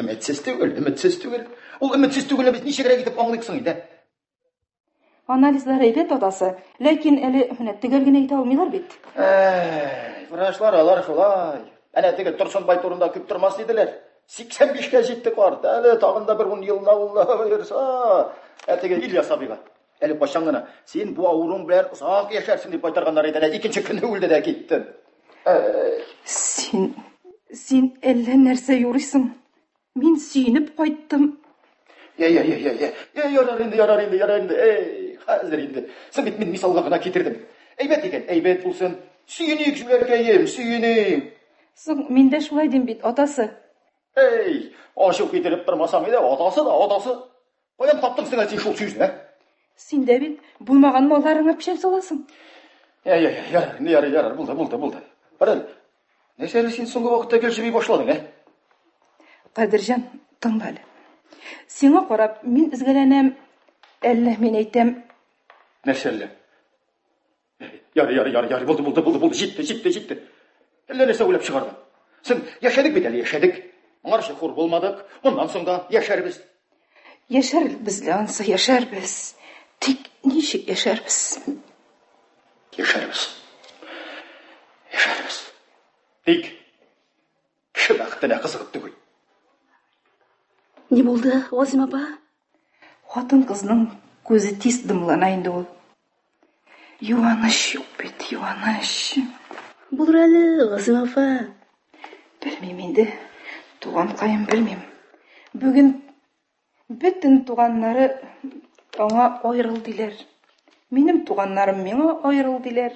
Өметсез түгел. Ул өметсез түгелне без ничегрәк итеп аңлыйк соң инде? Анализлар әйбәт атасы, ләкин әле менә төгәл генә әйтә алмыйлар бит. Врачлар алар шулай. Әнә теге Турсынбай турында күп тормас диделәр. 85-кә җитте карт. Әле тагын да бер 10 елна Аллаһ бирсә. Теге Ильяс абыйга. Әле кайчан гына син бу авыруң белән озак яшәрсең дип кайтарганнар иде. Икенче көнне үлде дә китте. Син әллә нәрсә юрыйсың? Мин сөйнеп кайттым. Ярар инде. Хәзер инде. Син бит мин мисалга гына китердем. Әйбәт икән, әйбәт булсын. Сөйнек җүләркәем, сөйнек. Соң мин дә шулай дим бит атасы. Ашык китереп тормасаң иде, атасы. Каян таптың син шул сүзне? Син дә бит булмаган малларыңа печән саласың. Ярар, булды. Баран. Нәрсә син соңгы вакытта гел башладың, Кадирҗан, тыңла әле. Сиңа карап мин изгәләнәм, әллә мин әйтәм. Нәрсәле? Ярар, булды. Җитте. Әллә нәрсә уйлап чыгарды. Син яшәдек бит әле, яшәдек. Аңарчы хур булмадык. Моннан соң да яшәрбез. Яшәрбез ланса, яшәрбез. Тик ничек яшәрбез? Яшәрбез. Тик кеше бәхетенә кызыгып түгел. Не булды, Газим апа? Хатын кызның күзе тиз дымлана инде ул. Юаныч юк бит, юаныч. Булыр әле, Газим апа. Белмим инде. Туган кайын белмим. Бүген бөтен туганнары аңа аерыл диләр. Минем туганнарым миңа аерыл диләр.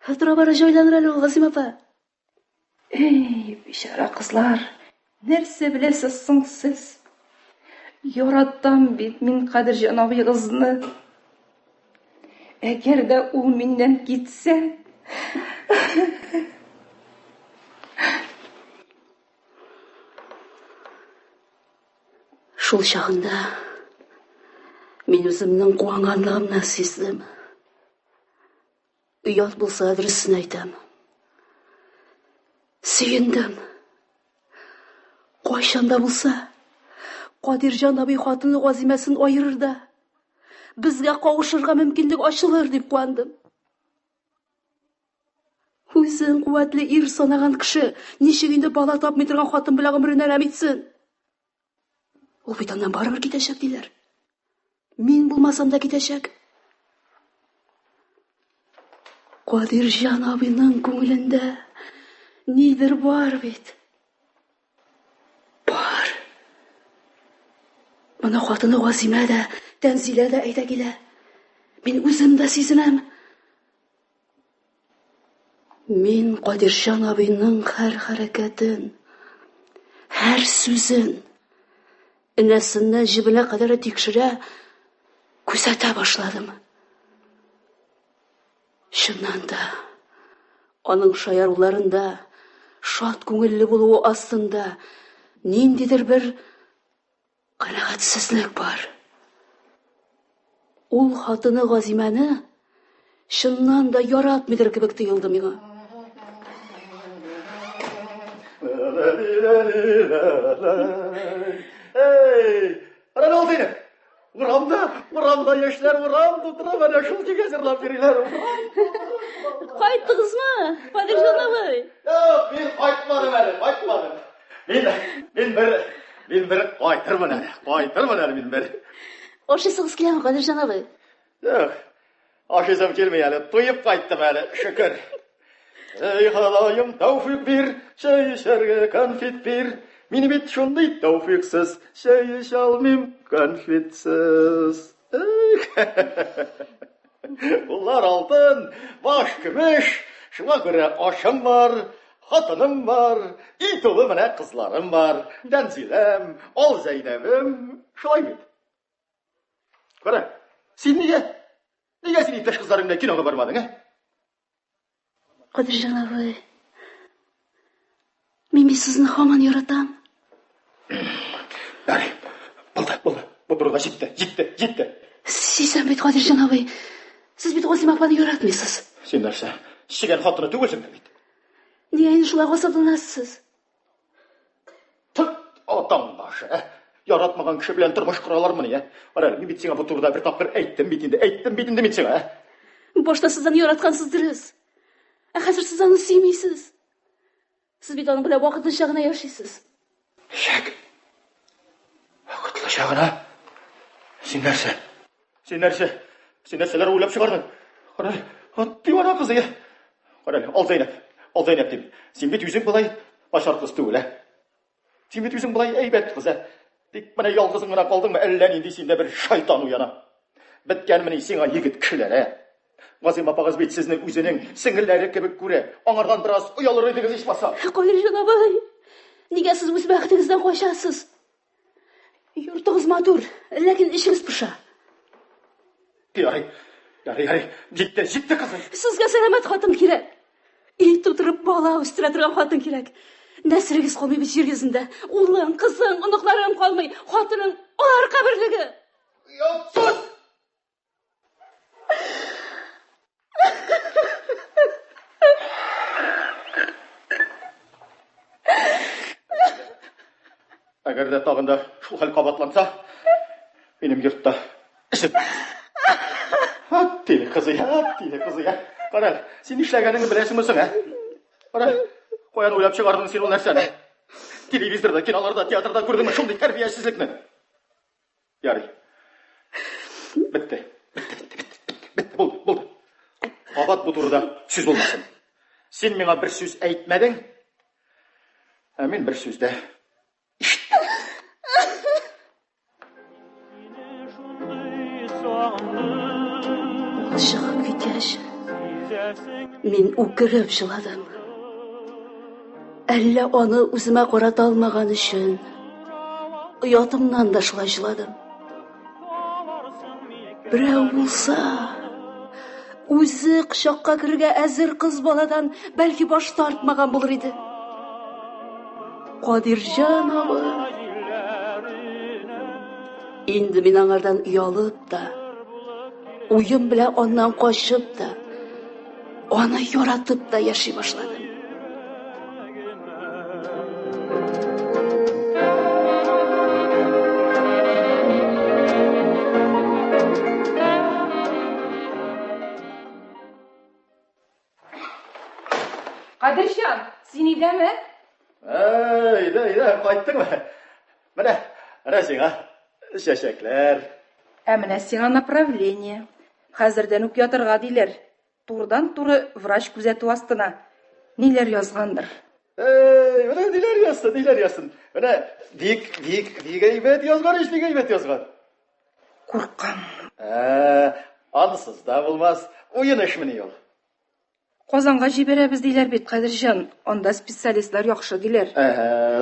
Хәзер бара җайланыр әле, Газим апа. Бичара кызлар, нәрсә беләсез соң сез? Яратам бит мин Кадирҗан абыйгызны. Әгәр дә ул миннән китсә, Шул чагында мин үземнең куанганлыгымны сиздем. Уят булса дөресен әйтәм. Сөендем. Кайчанда булса, Кадирҗан абый хатыны Газимәсен аерыр да, безгә кавышырга мөмкинлек ачылыр дип куандым. Үзен куәтле ир санаган кеше ничек инде бала тапмый торган хатын белән гомерен әрәм итсен? Ул бит аннан барыбер китәчәк диләр. Мин булмасам да китәчәк. Кадирҗан абыйның күңелендә нидер бар бит. Бар. Моны хатыны Газимә дә, Тәнзилә дә әйтә килә. Мин үзем дә сизенәм. Мин Кадирҗан абыйның һәр хәрәкәтен, һәр сүзен, энәсеннән җибенә кадәр тикшерә, күзәтә башладым. Чыннан да, аның шаяруларында, шат күңелле булуы астында ниндидер бер канәгатьсезлек бар. Ул хатыны Газимәне чыннан да яратмыйдыр кебек тоелды миңа. Ана ул дине. Урамда яшьләр урам тутыра, менә шул тигез йырлап йөриләр. Кайттыгызмы, Кадирҗан абый? Юк, мин кайтмадым. Мин бер кайтырмын әле, мин бер. Ашыйсыгыз киләме, Кадирҗан абый? Юк, Ашызым келмей әлі, тойып қайттым әлі, шүкір. Ey halayım tavfik bir, şey içerge konfet bir. Mini bit şunday tavfiksiz, şey iç almayım konfetsiz. Bunlar altın, baş gümüş, şuna göre aşım var, hatınım var, it olu mene kızlarım var. Denzilem, al Zeynep'im, şulay bit. Kara, sen niye? Niye sen ipleş kızlarınla kinoga barmadın he? Kadircan abi, мен sizni hamon yaratam. Bari, buldu. Bu burada gitti. Siz bit Kadircan abi, siz bit Gazim apani yaratmıysiz. Sen derse, şigen hatını tügülsün bit. Niye aynı şulay gazaplanasız? Tık, adam başı. Yaratmagan kişi bilen turmuş kuralar mı niye? Var men bit sana bu turda bir tapkır eyttim bitindi mit sana. Boşta sizden yaratkansızdırız. Hazır siz onu sevmeysiz. Siz bir onun bile vakıtlı şağına yaşaysınız. Şak. Vakıtlı şağına? Sen nerseler uylap çıkardın. Karay, divana kızı ya. Karay, al Zeynep deyim. Sen bit yüzün bulay, başar kız tuğla. Sen bit yüzün bulay, eybet kızı. Dik bana yalgızın gına kaldın mı, ellen indi sende bir şeytan uyana. Bitken mini sana yigit kişilere. Gazim apağız bit sizin üzerinin singilleri gibi göre, anardan biraz uyalır ediniz iş basa. Kadircan abi, niye siz bu sebebinizden koşasız? Yurtağız matur, lakin işiniz pışa. Yarı, ciddi kızım. Sizge selamet hatın kirek. İyi tuturup bağla üstürettiren hatın kirek. Nesirigiz kalmay bir yeryüzünde. Oğlun, kızın, unukların kalmay. Hatının, olar kabirligi. Ya sus! Eğer de tağında şu hal kabatlansa, benim yurtta işim. Deli kızı ya. Karal, sen işlegenini bilesin misin ha? Karal, koyan oylap çıkardın sen o nerseni. Televizorda, kinolarda, tiyatrda gördün mü şunday terbiyesizlikni? Yarı. Bitti. Buldu. Abat bu turda söz olmasın. Sen bana bir söz eytmedin. Men bir sözde Шығып кетеш. Мен үкіріп жыладым. Әлі оны өзіме қарата алмаған үшін ұятымнан да шылай жыладым. Біреу болса, өзі құшаққа кірге әзір қыз баладан бәлки баш тартмаған болыр еді. Кадиржан абы. Енді мен аңардан ұялып да, uyum bilan ondan qochib da, onu yaratib da yashay boshladim. Kadirjan, sen iydami? Ida, qaytdingmi? Mana sana şeşekler. Әмінә сиңа направление. Хәзердән үк ятырга диләр. Турдан-туры врач күзәтү астына. Ниләр язгандыр? Менә диләр ясın. Менә бик әйбәт язган. Куркам. Анысыз да булмас. Уен эшмени ул. Казанга җибәрәбез диләр бит, Кадирҗан. Анда специалистлар яхшы диләр.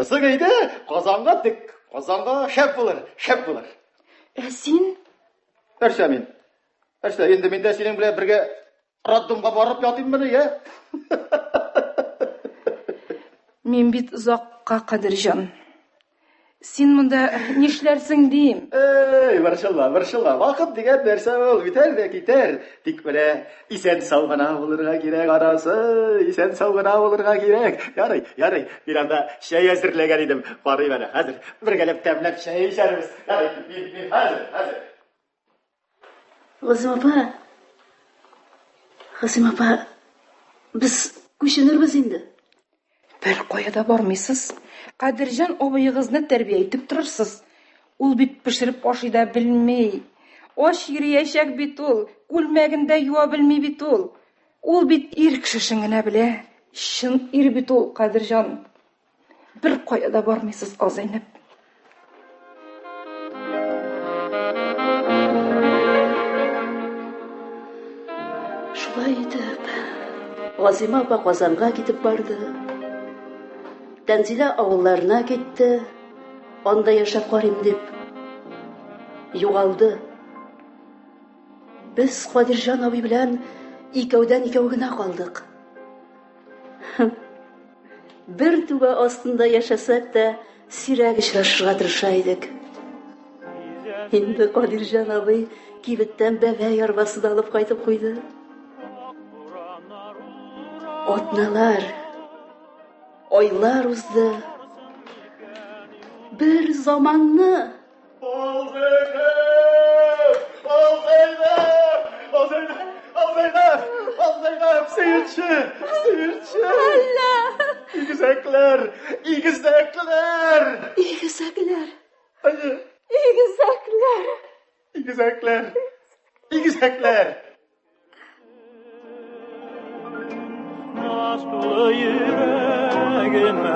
Сыгыйды, Казанга шәп булыр. Син? Нәрсә, инде мин дә синең белән бергә роддомга барып ятыйммы, я? Мин бит озакка, Кадирҗан. Син монда нишләрсең дим? Маршалла. Вакыт дигән нәрсә ул, битәр дә китәр. Тик менә исән сау гына булырга кирәк анасы, исән сау гына булырга кирәк. Ярый. Мин анда чәй әзерләгән идем. Барыйм әле, хәзер. Бергәләп тәмләп чәй эчәрбез. Ярый, мин хәзер. Гызым апа, biz күченербез инде. Бер кая да бармыйсыз. Кадирҗан абыегызны тәрбия итеп торырсыз. Ул бит пешереп ашый да белмей. Аш йөрияшәк бит ул. күлмәгендә юа белми бит ул. Ул бит ир кешесен генә белә. Шын ир бит ул, Кадирҗан. Бер кая да бармыйсыз, Азайнып. Шулай итеп, Газима апа Казанга китеп барды. Тәнзилә авылларына китте. Анда яшәп карыйм дип югалды. Без Кадирҗан абый белән икәүдән-икәү генә калдык. Бер түбә астында яшәсәк тә, сирәк очрашырга тырыша идек. Инде Кадирҗан абый кибеттән бәбәй арбасында алып кайтып куйды. Атналар, айлар узды. Bir zamanlı. Zeynep, seyirci. Allah! İgizekler. Aşklı yüreğime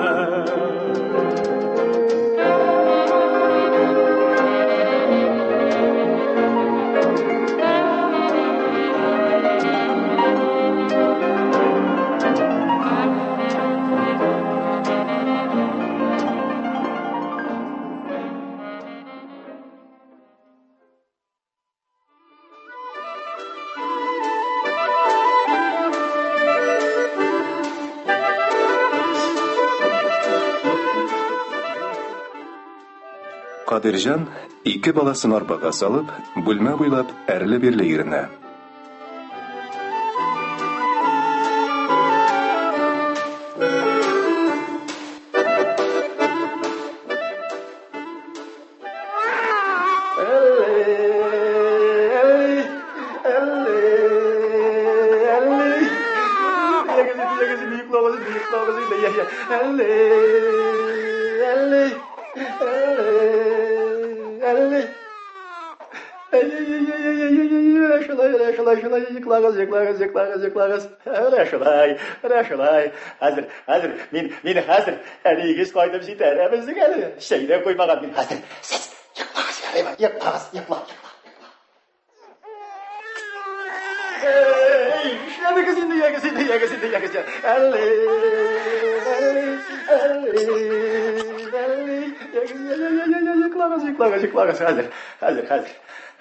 Кадирҗан ике баласын арбага салып, бүлмә буйлап әрле-бирле йөренә. Yıklağız. Öyle şulay. Hazır. Min hazır. Igiz koydum siteremizdi geldi. Şeyde koymagan min hazır. Siz yıklağız. Şöyle kız indi. Yıklağız.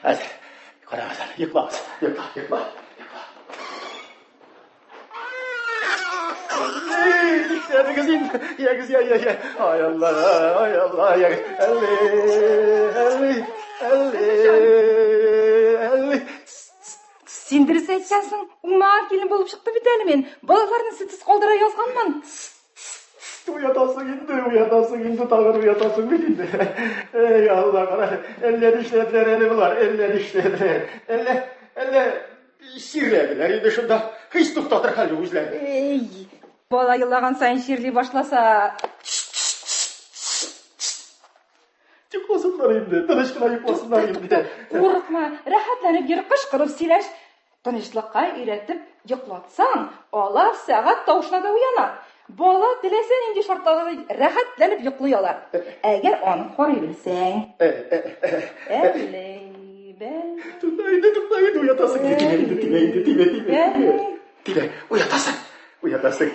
Hazır. Koyamazlar. Yıklağız. Şöyle kız indi. Ya. Ay Allah. Ya. Elli. Сендіріс айтсаң, ұмаға келін болып шықты бит әлі мен. Балаларын сітіз қолдыра язғанмын. Uyatasın indi, tağır uyatasın indi. Ey Allah bana, eller işlediler, eller işlediler. Elle şirlediler, indi şunda, hiç tuhtatır kalıyor üzerine. Ey, бала yıllаған сайын шерлей башласа. Yıklasınlar indi, tanışkına yıklasınlar indi. Қорықма, рахатланып ері қышқырып сөйлеш. Тынышлыққа үйретіп йоқлатсаң, алар сағат таушына да уянар. Бала теләсә нинди шартларда рәхәтләнеп йоклый алар. Әгәр аны карый белсәң. Тунайды, уятасың. Тиме, уятасың.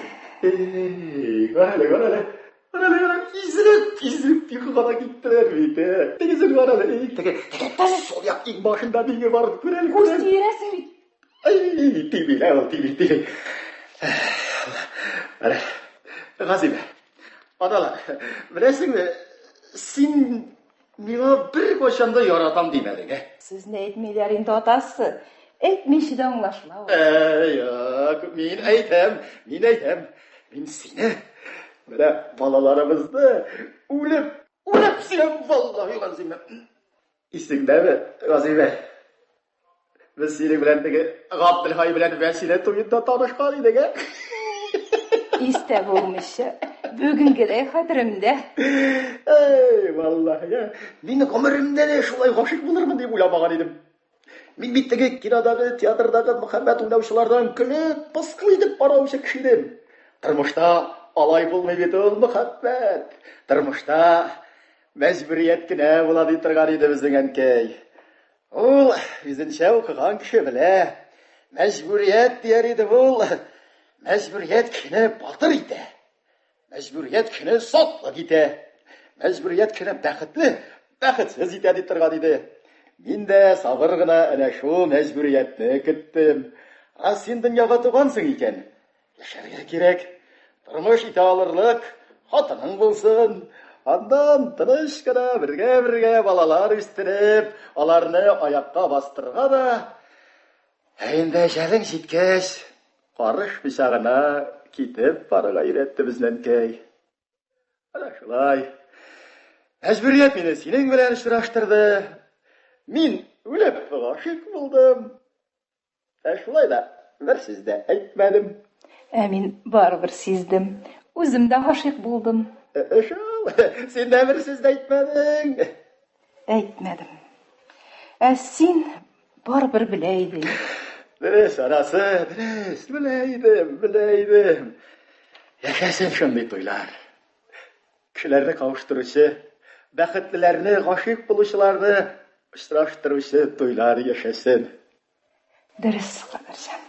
Гарале. İzlep yıkığa gittiler bite. Tegizil garalе. Tege, sol yak ilk başında bir var. Görelim. Күстирәсең бит. Ay, tibi. Öyle. Газиме, аналар, білесің бе, сен миңа бір қошанда яратам демедің, Сіз не әйтмейлер инде атасы. Әйтмейші де аңлашыла. Yok, мен айтам. Мен сені, міне балаларымызды өліп сүйем, валлахи Газиме. Естіңді бе, Газиме? Біз сені білен Ғабдылхай білен Вәсиле тойында танышқан едік, İste bulmuş. Bugünküde hatırımda. Ey vallahi ya. Ben ömrümde de şulay gashik bulurmun diye uylamagan edim. Мин бит теге кинодагы, театрдагы Мөхәммәд уйнаучылардан көлеп, пыскыл итеп караучы кеше идем. Тормышта алай булмый бит ул Мөхәммәд. Тормышта мәҗбүрият кенә була ди торган иде безнең әнкәй. Ул үзенчә укыган кеше белә. Мәҗбүрият дияр иде ул. Мәҗбүрият кенә батыр итә. Мәҗбүрият кенә сатлык итә. Мәҗбүрият кенә бәхетле, бәхетсез итә ди торган иде. Мин дә сабыр гына әнә шул мәҗбүриятне көттем. Син дөньяга тугансың икән. Яшәргә кирәк. Тормыш итә алырлык, хатының булсын. Андан тыныч кына бергә балалар үстереп, аларны аякка бастырга да. Инде җәлең җиткәч, карыш пичагына китеп барырга өйрәтте безнең әнкәй. Ана шулай. Мәҗбүрият мине синең белән очраштырды. Мин үлеп гашык булдым. Шулай да бер сүз дә әйтмәдем. Мин барыбер сиздем. Үзем дә гашык булдым. Шул, син дә бер сүз дә әйтмәдең. Әйтмәдем. Син барыбер белә идең. Дөрес, анасы, дөрес, белә идем. Яшәсен шундый туйлар. Кешеләрне кавыштыручы, бәхетлеләрне, гашык булучыларны очраштыручы туйлар яшәсен. Дөрес, Кадырҗан.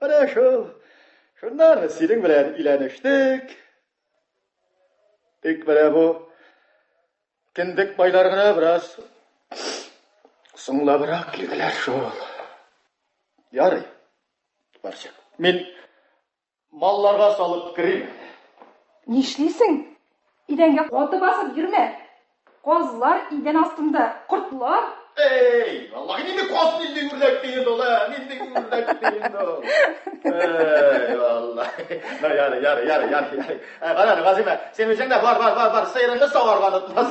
Ана шул. Шуннан синең белән өйләнештек. Тик менә бу киндек байлар гына бераз соңлабрак килделәр шул. Ярый. Барчык. Мин малларга салып кирим. Нишлисең? Идәнгә каты басып йөрмә. Казлар идән астында, кортлар. Эй, Аллаһ, нинди кас, нинди үрләк тиен ул, нинди үрләк тиен ул. Эй, Аллаһ. Ярый. Ана, Газима, син үзең дә бар, сыйрыңны саварга унытма.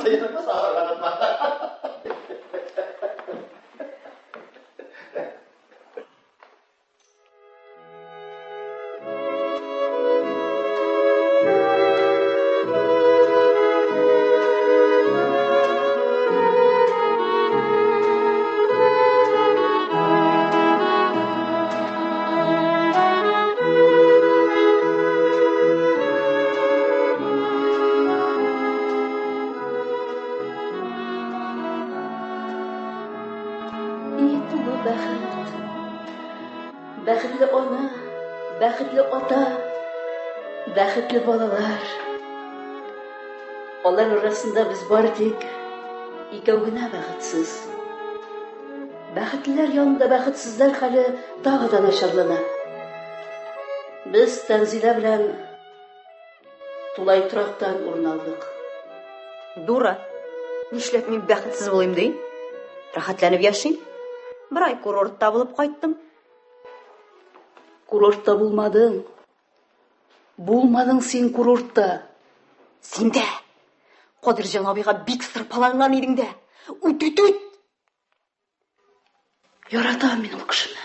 Бәхетле ана, бәхетле ата, бәхетле балалар. Алар арасында без бар тик икәү генә бәхетсез. Бәхетлеләр янында бәхетсезләр хәле тагы да начарлана. Без Тәнзилә белән тулай торактан урын алдык. Дура. Нишләп мин бәхетсез булыйм ди? Рәхәтләнеп яшим. Бер ай курортта булып кайттым. Курортта булмадың. Булмадың син курортта. Син дә Кадырҗан абыйга бик сырпаланган идең дә. Үт. Яратам мин ул кешене.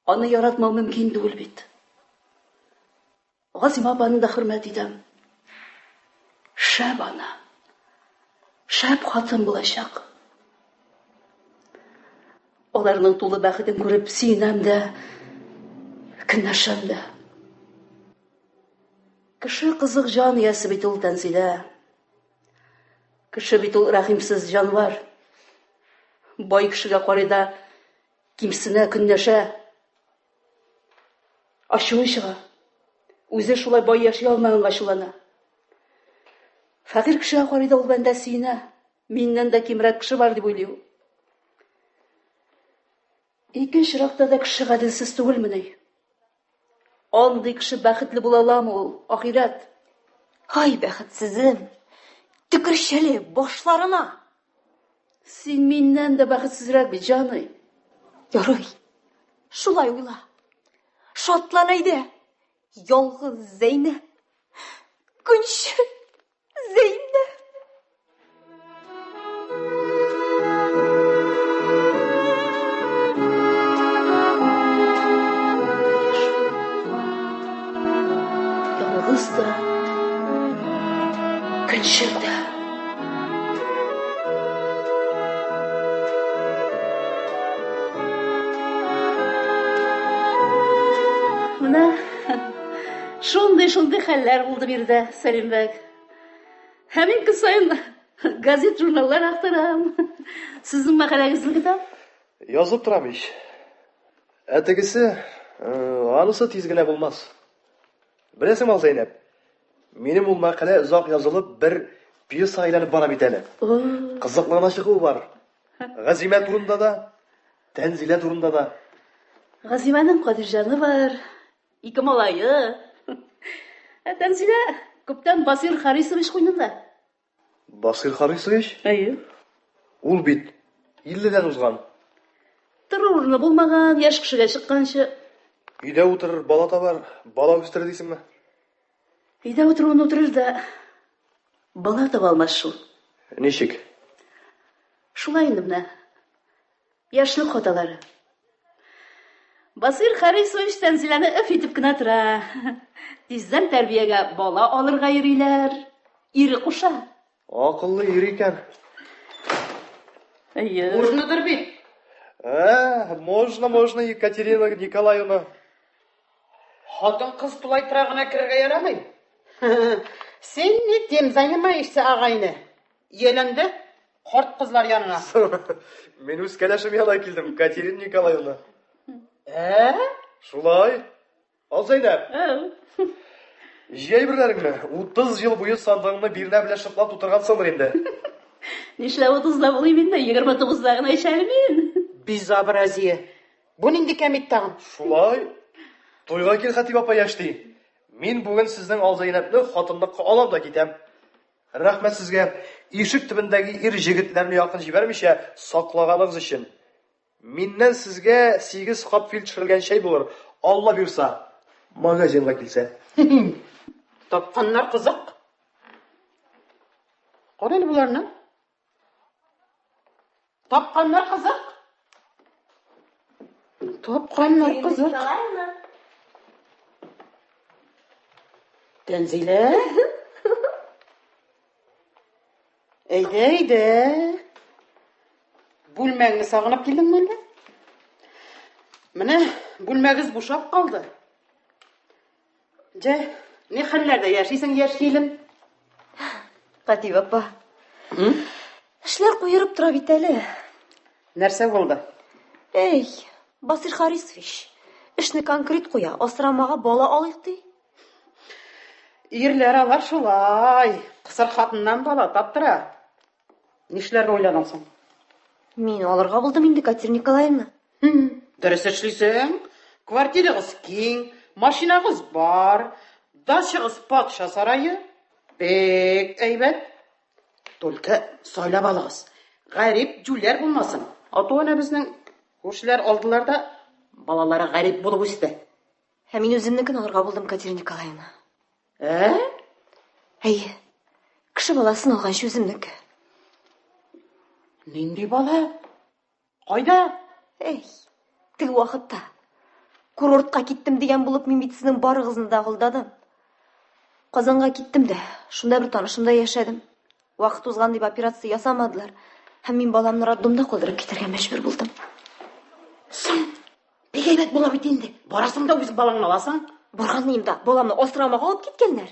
Аны яратмау мөмкин түгел бит. Газима апаны да хөрмәт итәм. Шәп ана. Шәп хатын булачак. Аларның тулы бәхетен күреп сөенәм дә, көнләшәм дә. Кеше кызык җан иясе бит ул Тәнзилә. Кеше бит ул рәхимсез җанвар. Бай кешегә карый да кимсенә, көнләшә. Ачуы чыга. Үзе шулай бай яши алмаганга ачулана. Фәкыйрь кешегә карый да ул бәндә сөенә. Миннән дә кимрәк кеше бар дип уйлый. Ике чиракта да кеше гаделсез түгелмени? Андый кеше бәхетле була аламы ул, ахирәт? Ай, бәхетсезем. Төкерчәле башларына. Син миннән дә бәхетсезрәк бит, җаный. Ярый. Шулай уйла. Шатлан әйдә. Ялгыз Зәйнә. Көнче Зәйнә. Ялгыз да, көнче дә. Шундый хәлләр булды бирдә, Сәлимбәк. Һәм мин сайын газет журналлар актарам. Сезнең мәкаләгезне көтәм. Язып торам ич. Тегесе, анысы тиз генә булмас. Беләсең ал Зәйнәп, минем ул мәкалә озак язылып, бер пьеса әйләнеп бара бит әле. Кызыклы чыгуы бар. Газимә турында да, Тәнзилә турында да. Газимәнең Кадирҗаны бар, ике малайы. Тәнзилә күптән Басир Харисович куйнында. Басир Харисович? Әйе. Ул бит 50-дән узган. Торурны булмаган, яшь кешегә чыкканчы. Өйдә утырыр, бала табар, бала үстер дисеңме? Өйдә утыруын утырыр да бала таба алмас шул. Ничек? Шулай инде менә. Яшьлек хаталары. Басир Харисович Тәнзиләне эф итеп кенә тора. Тиздән тәрбиягә бала алырга йөриләр. Ире куша. Акыллы ир икән. Әйе. Нужныдыр бит. Можно, Екатерина Николаевна. Хатын кыз тулай тора гына керергә ярамый. Сен ни тем занимаешься, агайны? Йеләнде карт кызлар янына. Мин үз кәләшем янына килдем, Екатерина Николаевна. Шулай. Ал Зәйнәп. Җәй берләреңне 30 ел буе сандыгыңны бирнә белән шыплап тутыргансыңдыр инде. Нишләп 30да булыйм инде, 29да гына эчәлмин. Безобразие. Бу нинди кәмит тагын? Шулай. Туйга кил Хатип апа яшти. Мин бүген сезнең Ал Зәйнәпне хатынлыкка алам да китәм. Рәхмәт сезгә. Ишек төбендәге ир җегетләрне якын җибәрмичә саклаганыгыз өчен. Миннән сезгә 8 кап фил төшерелгән чәй булыр. Алла бирса, магазинга килсә. Тапканнар кызык. Кара буларны. Тапканнар кызык. Тапканнар кызык. Тәнзилә. Әйдә. Бүлмәңне сагынып килдеңме әллә? Менә бүлмәгез бушап калды. Ни хәлләрдә яшисең, яшь килен? Хатип апа. Эшләр куерып тора бит әле. Нәрсә булды? Эй, Басир Харисович, эшне конкрет куя, асрамага бала алыйк ди. Ирләр алар шулай. Кысыр хатыннан бала таптыра. Нишләргә уйладың соң? Мин алырга булдым инде, Катерина Николаевна. Дөрес эшлисең. Квартирагыз киң, машинагыз бар, дачагыз патша сарае. Бек әйбәт. Только сайлап алыгыз. Гарип жүләр булмасын. Ата-ана безнең күршеләр алдылар да балалары гарип булып үсте. Һәм мин үземнекен алырга булдым, Катерина Николаевна. Әйе. Кеше баласын алганчы үземнеке. Нинди бала? Кайда? Эй, теге вакытта. Курортка киттем дигән булып мин бит сезнең барыгызны да алдадым. Казанга киттем дә, шунда бер танышымда яшәдем. Вакыт узган дип операция ясамадылар. Һәм мин баламны роддомда калдырып китәргә мәҗбүр булдым. Бик әйбәт була бит инде. Барасың да үз балаңны аласың. Барганлыйм да, баламны асрамага алып киткәннәр.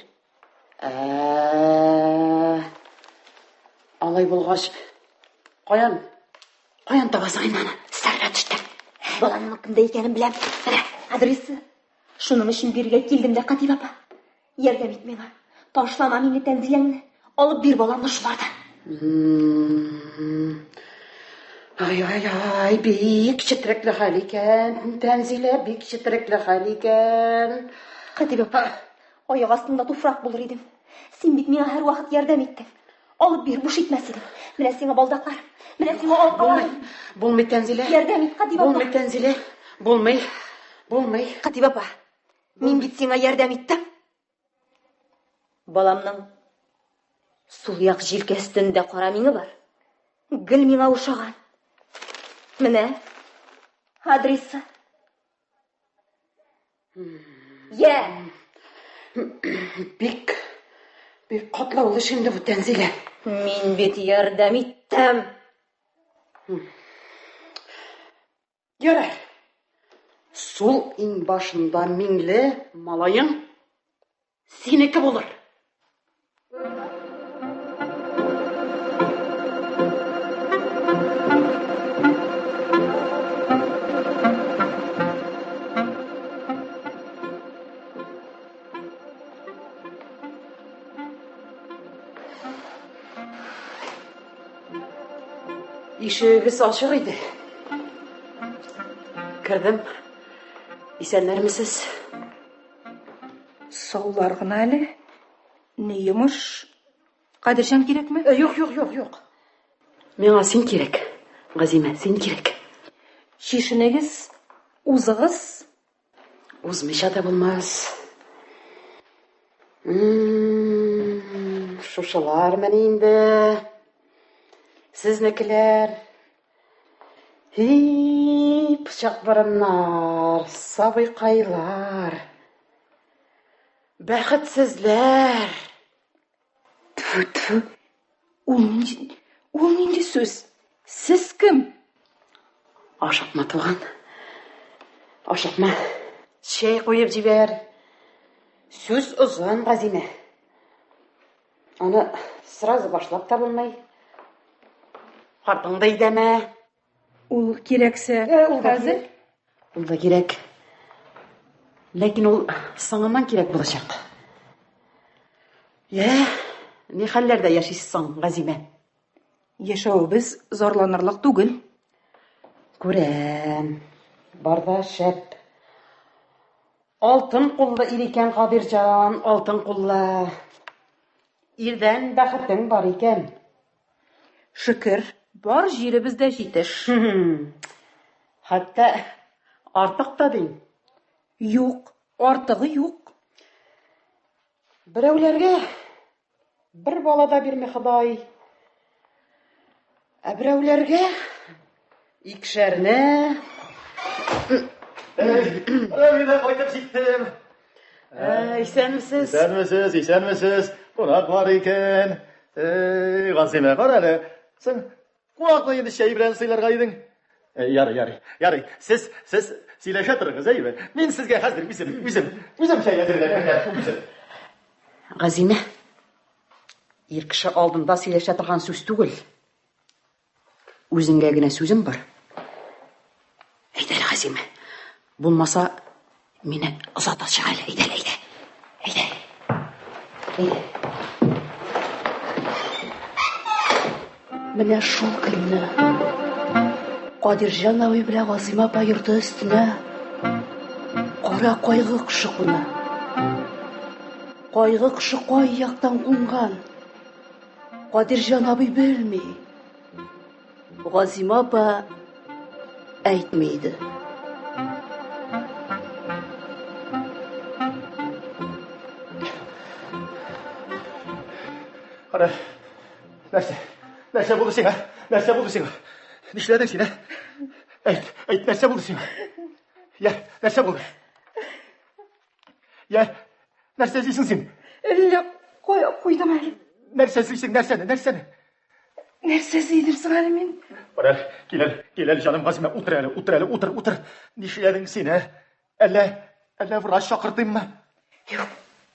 Алай булгач, каян табасың инде аны? Сәррә төштем. Баламның кемдә икәнен беләм. Адресы. Шуның өчен биргә килдем дә, Хатип апа. Ярдәм ит миңа. Ташлама мине Тәнзиләңне. Алып бир баламны шулардан. Ай, бик читрекле хәл икән. Тәнзилә бик читрекле хәл икән. Хатип апа, аяк астында туфрак булыр идем. Син бит миңа һәр вакыт ярдәм иттең. Алып бир, буш итмәс идем. Менә сиңа балдаклар. Менә сиңа алкаларым. Булмый, Тәнзилә. Ярдәм ит, Хатип апа. Булмый, Тәнзилә. Булмый. Хатип апа, мин бит сиңа ярдәм иттем. Баламның сул як җилкәсендә кара миңе бар. Гел миңа ушаган. Менә адресы. Бик катлаулы инде бу, Тәнзилә. Мин бит ярдәм иттем. Ярар. Сул иң башында миңле малайың Синеке булыр. Ишегез ачык иде. Кердем. Исәннәрмесез? Саулар гына әле. Не йомыш? Кадирҗан кирәкме? Юк. Миңа син кирәк. Газима, син кирәк. Чишенегез, узыгыз. Узмыйча да булмас. Шушылар менә инде. Сезнекеләр. Пычак борыннар, сабыйкайлар. Бәхетсезләр. Тфу. Ул нинди сүз? Сез кем? Ашатма, туган. Ашатма. Чәй куеп җибәр. Сүз узган, Газима. Аны сразу башлап та булмый. Хатыңды идәмә. Ул кирәксә, хәзер Ул да кирәк. Ләкин ул соңыннан кирәк булачак. Ни хәлләрдә яшисез соң, Газима? яшәүебез зарланырлык түгел. Күрәм. Барда шәп. Алтын куллы ир икән Кадирҗан, алтын куллы. Ирдән бәхетең бар икән. Шөкер, бар җиребездә җитеш. Хәтта артык та дин. Юк, артыгы юк. Берәүләргә бер бала да бирми Ходай. Ә берәүләргә икешәрне. Мин кайтып җиттем. Исәнмесез? Исәнмесез. Кунак бар икән. Газима, кара әле. Сен кунакны инде чәй белән сыйларга идең. Ярый. Сез сөйләшә торыгыз, әйе? Мин сезгә хәзер үзем чәй әзерләп. Газима, ир кеше алдында сөйләшә торган сүз түгел. Үзеңгә генә сүзем бар. Әйдә, Газима. Булмаса, мине озатачак әле. Әйдә. Менә шул көнне Кадирҗан абый белән Газима апа йорты өстенә кара кайгы кошы куна. Кайгы кошы кай яктан кунган. Кадирҗан абый белми. Газима апа әйтмәйде. Кара. Нәрсә булды сиңа? Нишләдең син? Әйт, нәрсә булды сиңа? Нәрсә булды? Нәрсә сөйсең син? Әллә куйдым әле. Нәрсә сөйсең, нәрсәне? Нәрсә сөйдерсең әле мин? Кара, кил, җаным Газима, утыр. Нишләдең син? Әллә врач чакыртыйммы?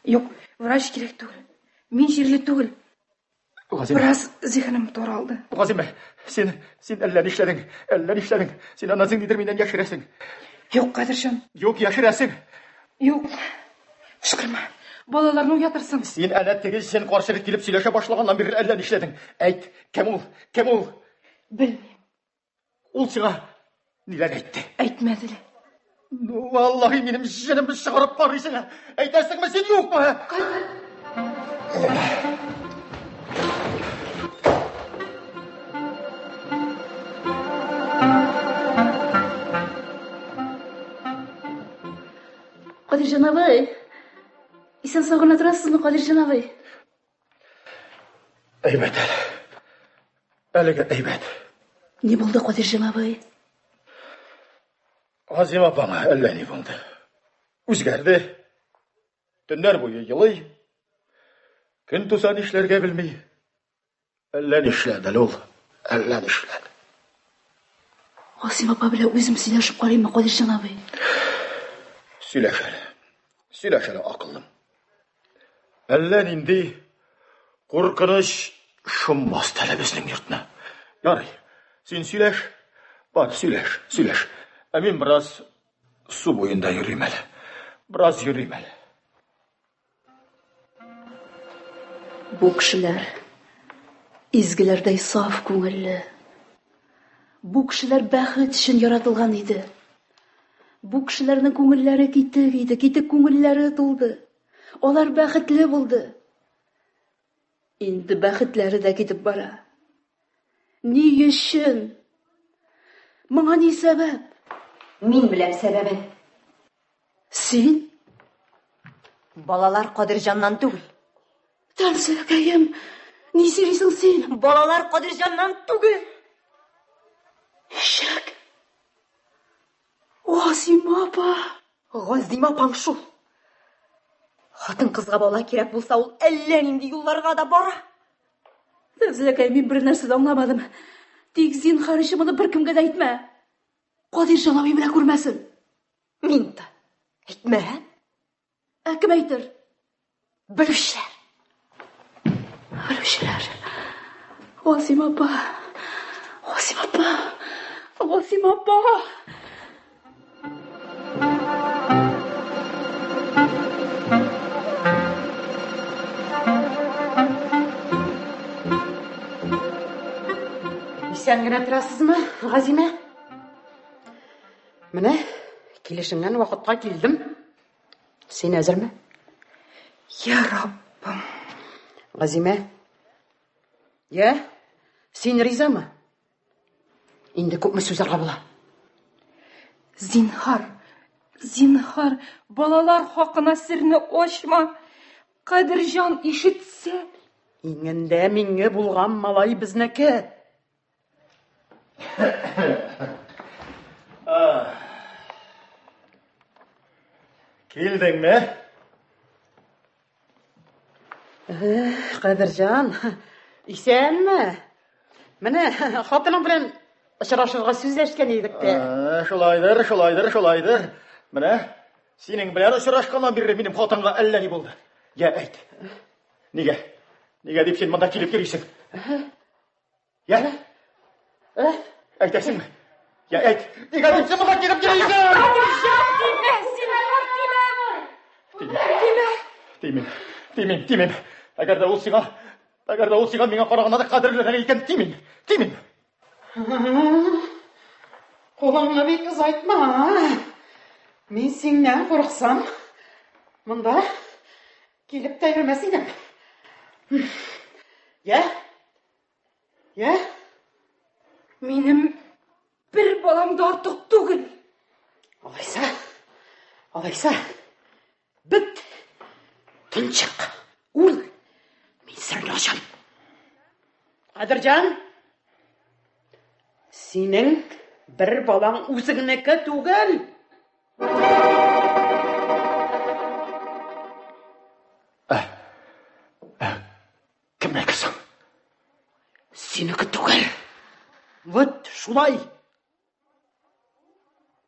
Юк, врач кирәк түгел. Мин җирле түгел. Biraz zihnim таралды. Газима, син әллә нишләдең? Син аназың нидер миннән яшерәсең? Юк, Кадирҗан. Юк, яшерәсең. Юк. Шыкырма. Балаларны уятырсың. Син әнә теге син каршы килеп сөйләшә башлаганнан бирле әллә нишләдең? Әйт, кем ул? Белмим. Ул сиңа ниләр әйтте? Әйтмәде. Валлаһи, минем җенемне чыгарып карыйсың. Әйтәсеңме син, юкмы? Кадирҗан абый. Исән сау гына торасызмы, Кадирҗан абый? Әйбәт. Әлегә әйбәт. Ни булды, Кадирҗан абый? Газима апаңа әллә ни булды. Үзгәрде. Төннәр буе елый. Көн туса нишләргә белми. Әллә нишләде ул. Газима апа белән үзем сөйләшеп карыйммы, Кадирҗан абый? Сөйләш әле, акыллым. Әллә нинди куркыныч шуммас әле безнең йортна. Ярый, син сөйләш. Бар, сөйләш. Ә мин бераз су буенда йөрим әле. Бераз йөрим әле. Бу кешеләр изгеләрдәй саф күңелле. Бу кешеләр бәхет өчен яратылган иде. Бу кешеләрнең күңелләре китек иде, китек күңелләре тулды. Алар бәхетле булды. Инде бәхетләре дә китеп бара. Ни өчен? Моңа ни сәбәп? Мин беләм сәбәбен. Син? Балалар Кадырҗаннан түгел. Тәнсәкәем, ни сөйлисең син? Балалар Кадырҗаннан түгел. Ишәк. Газима апа. Газима апаң шул. Хатын кызга бала кирәк булса, ул әллә нинди юлларга да бара. Тәнсәкәй, мин бер нәрсә дә аңламадым. Тик зинһар өчен моны беркемгә дә әйтмә. Кадирҗан абый белән күрмәсен. Мин дә әйтмә. Кем әйтер? Белүчеләр. Белүчеләр. Газима апа. Газима апа. Газима апа. Исән генә торасызмы, Газима? Менә килешенгән вакытка килдем. Син әзерме? Я Раббым. Газима. Я? Син ризамы? Инде күпме сүзләргә була? Зинһар, балалар хакына серне ачма. Кадырҗан ишетсә. Иңендә миңе булган малай безнеке. Килдеңме? Кадырҗан, исәнме? Менә хатының белән очрашырга сүзләшкән идек тә. Шулайдыр. Менә синең белән очрашканнан бирле минем хатынга әллә ни булды. Я әйт. Нигә? Нигә дип син монда килеп йөрисең? Я? Әйтәсеңме? Я әйт. Нигә дип син монда килеп йөрисең? Тимим. Әгәр дә ул сиңа миңа караганда да кадерле икән, тимим. Кулыңны бик озайтма. Мин синнән курыксам, монда килеп тә йөрмәс идем. Я? Минем бер балам да артык түгел. Алайса, бит. Тынчык. Ул. Мин сиңа ачам. Кадырҗан, синең бер балаң үзеңнеке түгел. Кемнекесең? Синеке түгел. Вот шулай.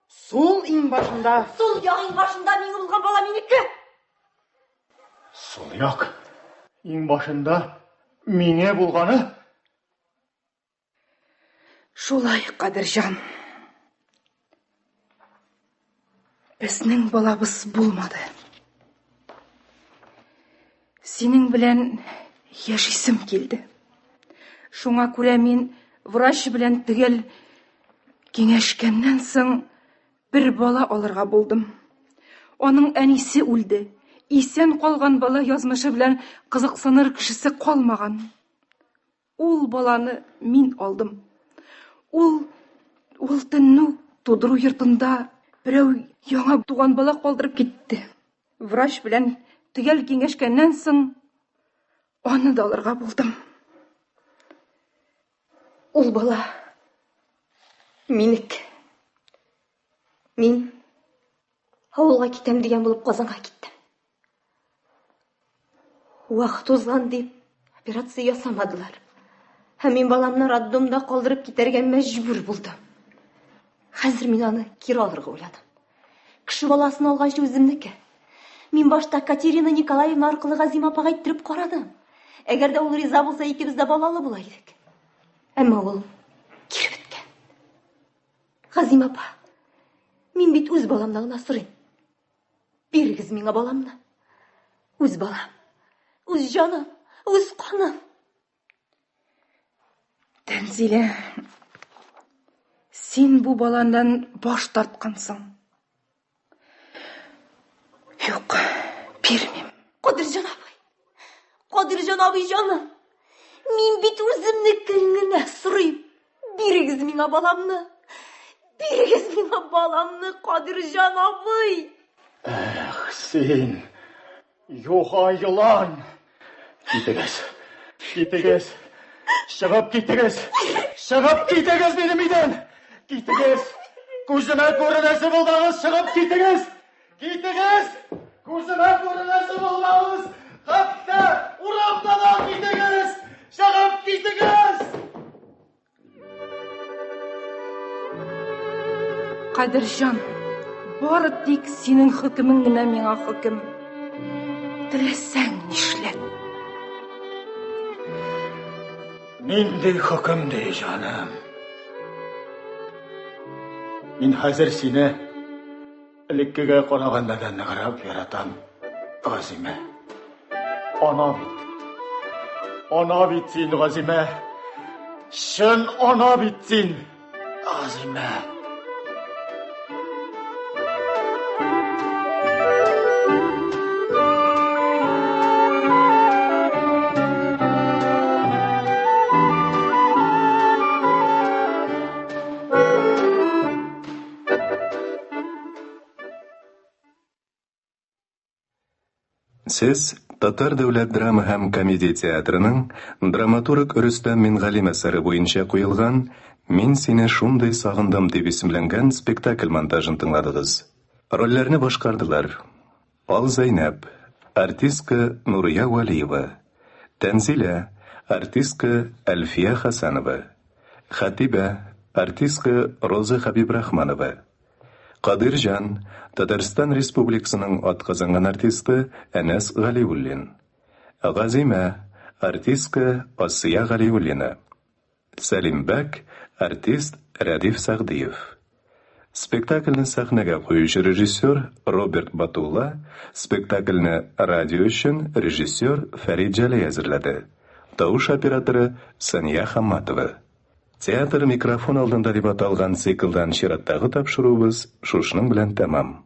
Сул иң башында. Сул ягың башында миңе булган бала минеке. Сол як. Иң башында миңе булганы? Шулай, Кадырҗан. Безнең балабыз булмады. Синең белән яшисем килде. Шуңа күрә мин врач белән төгәл киңәшкәннән соң бер бала алырга булдым. Аның әнисе үлде. Исән калган бала язмышы белән кызыксыныр кешесе калмаган. Ул баланы мин алдым. Ул төнне тудыру йортында берәү яңа туган бала калдырып китте. Врач белән төгәл киңәшкәннән соң аны да алырга булдым. Ул бала минеке. Мин авылга китәм дигән булып Казанга киттем. Вакыт узган дип операция ясамадылар. Һәм мин баламны роддомда калдырып китәргә мәҗбүр булдым. Хәзер мин аны кире алырга уйладым. Кеше баласын алганчы үземнеке. Мин башта Катерина Николаевна аркылы Газима апага әйттереп карадым. Әгәр дә ул риза булса, икебез дә балалы була идек. Әмма ул кире беткән. Газима апа, мин бит үз баламны гына сорыйм. Бирегез миңа баламны. Үз балам, үз җаным, үз каным. Тәнзилә, син бу баландан баш тарткансың. Юк, бирмим. Кадирҗан абый җаным. Мин бит үземнекен генә сорыйм. Бирегез миңа баламны. Бирегез миңа баламны, Кадирҗан абый. Син, юха йылан. Китегез. Шығып китегез. Шығып китегез минем өйдән. Китегез. Күземә күренәсе булмагыз, шығып китегез. Китегез. Күземә күренәсе булмагыз. Хәтта урамда да китегез. Шығып китегез. Кадирҗан, бары тик синең хөкемең генә миңа хөкем. Теләсәң нишләт. Нинди хөкем ди, җаным. Мин хәзер сине элеккегә караганда да ныграк яратам, Газимә. Ана бит син, Газимә. Шын ана бит син, Газимә. Сез Татар дәүләт драма һәм комедия театрының драматург Рөстәм Мингалим әсәре буенча куелган «Мин сине шундый сагындым» дип исемләнгән спектакль монтажын тыңладыгыз. Рольләрне башкардылар: Ал Зайнәп, артистка Нурия Валиева; Тәнзилә, артистка Әлфия Хасанова; Хатибә, артистка Роза Хабибрахманова; Кадирҗан, Татарстан Республикасының атказанган артисты Әнәс Галиуллин; Газимә, артистка Асия Галиуллина; Сәлимбәк, артист Рәдиф Сәгъдиев. Спектакльне сәхнәгә куючы режиссер Роберт Батулла, спектакльне радио өчен режиссер Фәрит Җәләй әзерләде. Тавыш операторы Сания Хамматова. Театр микрофон алдында дип аталган циклдан чираттагы тапшырубыз шушының белән тәмам.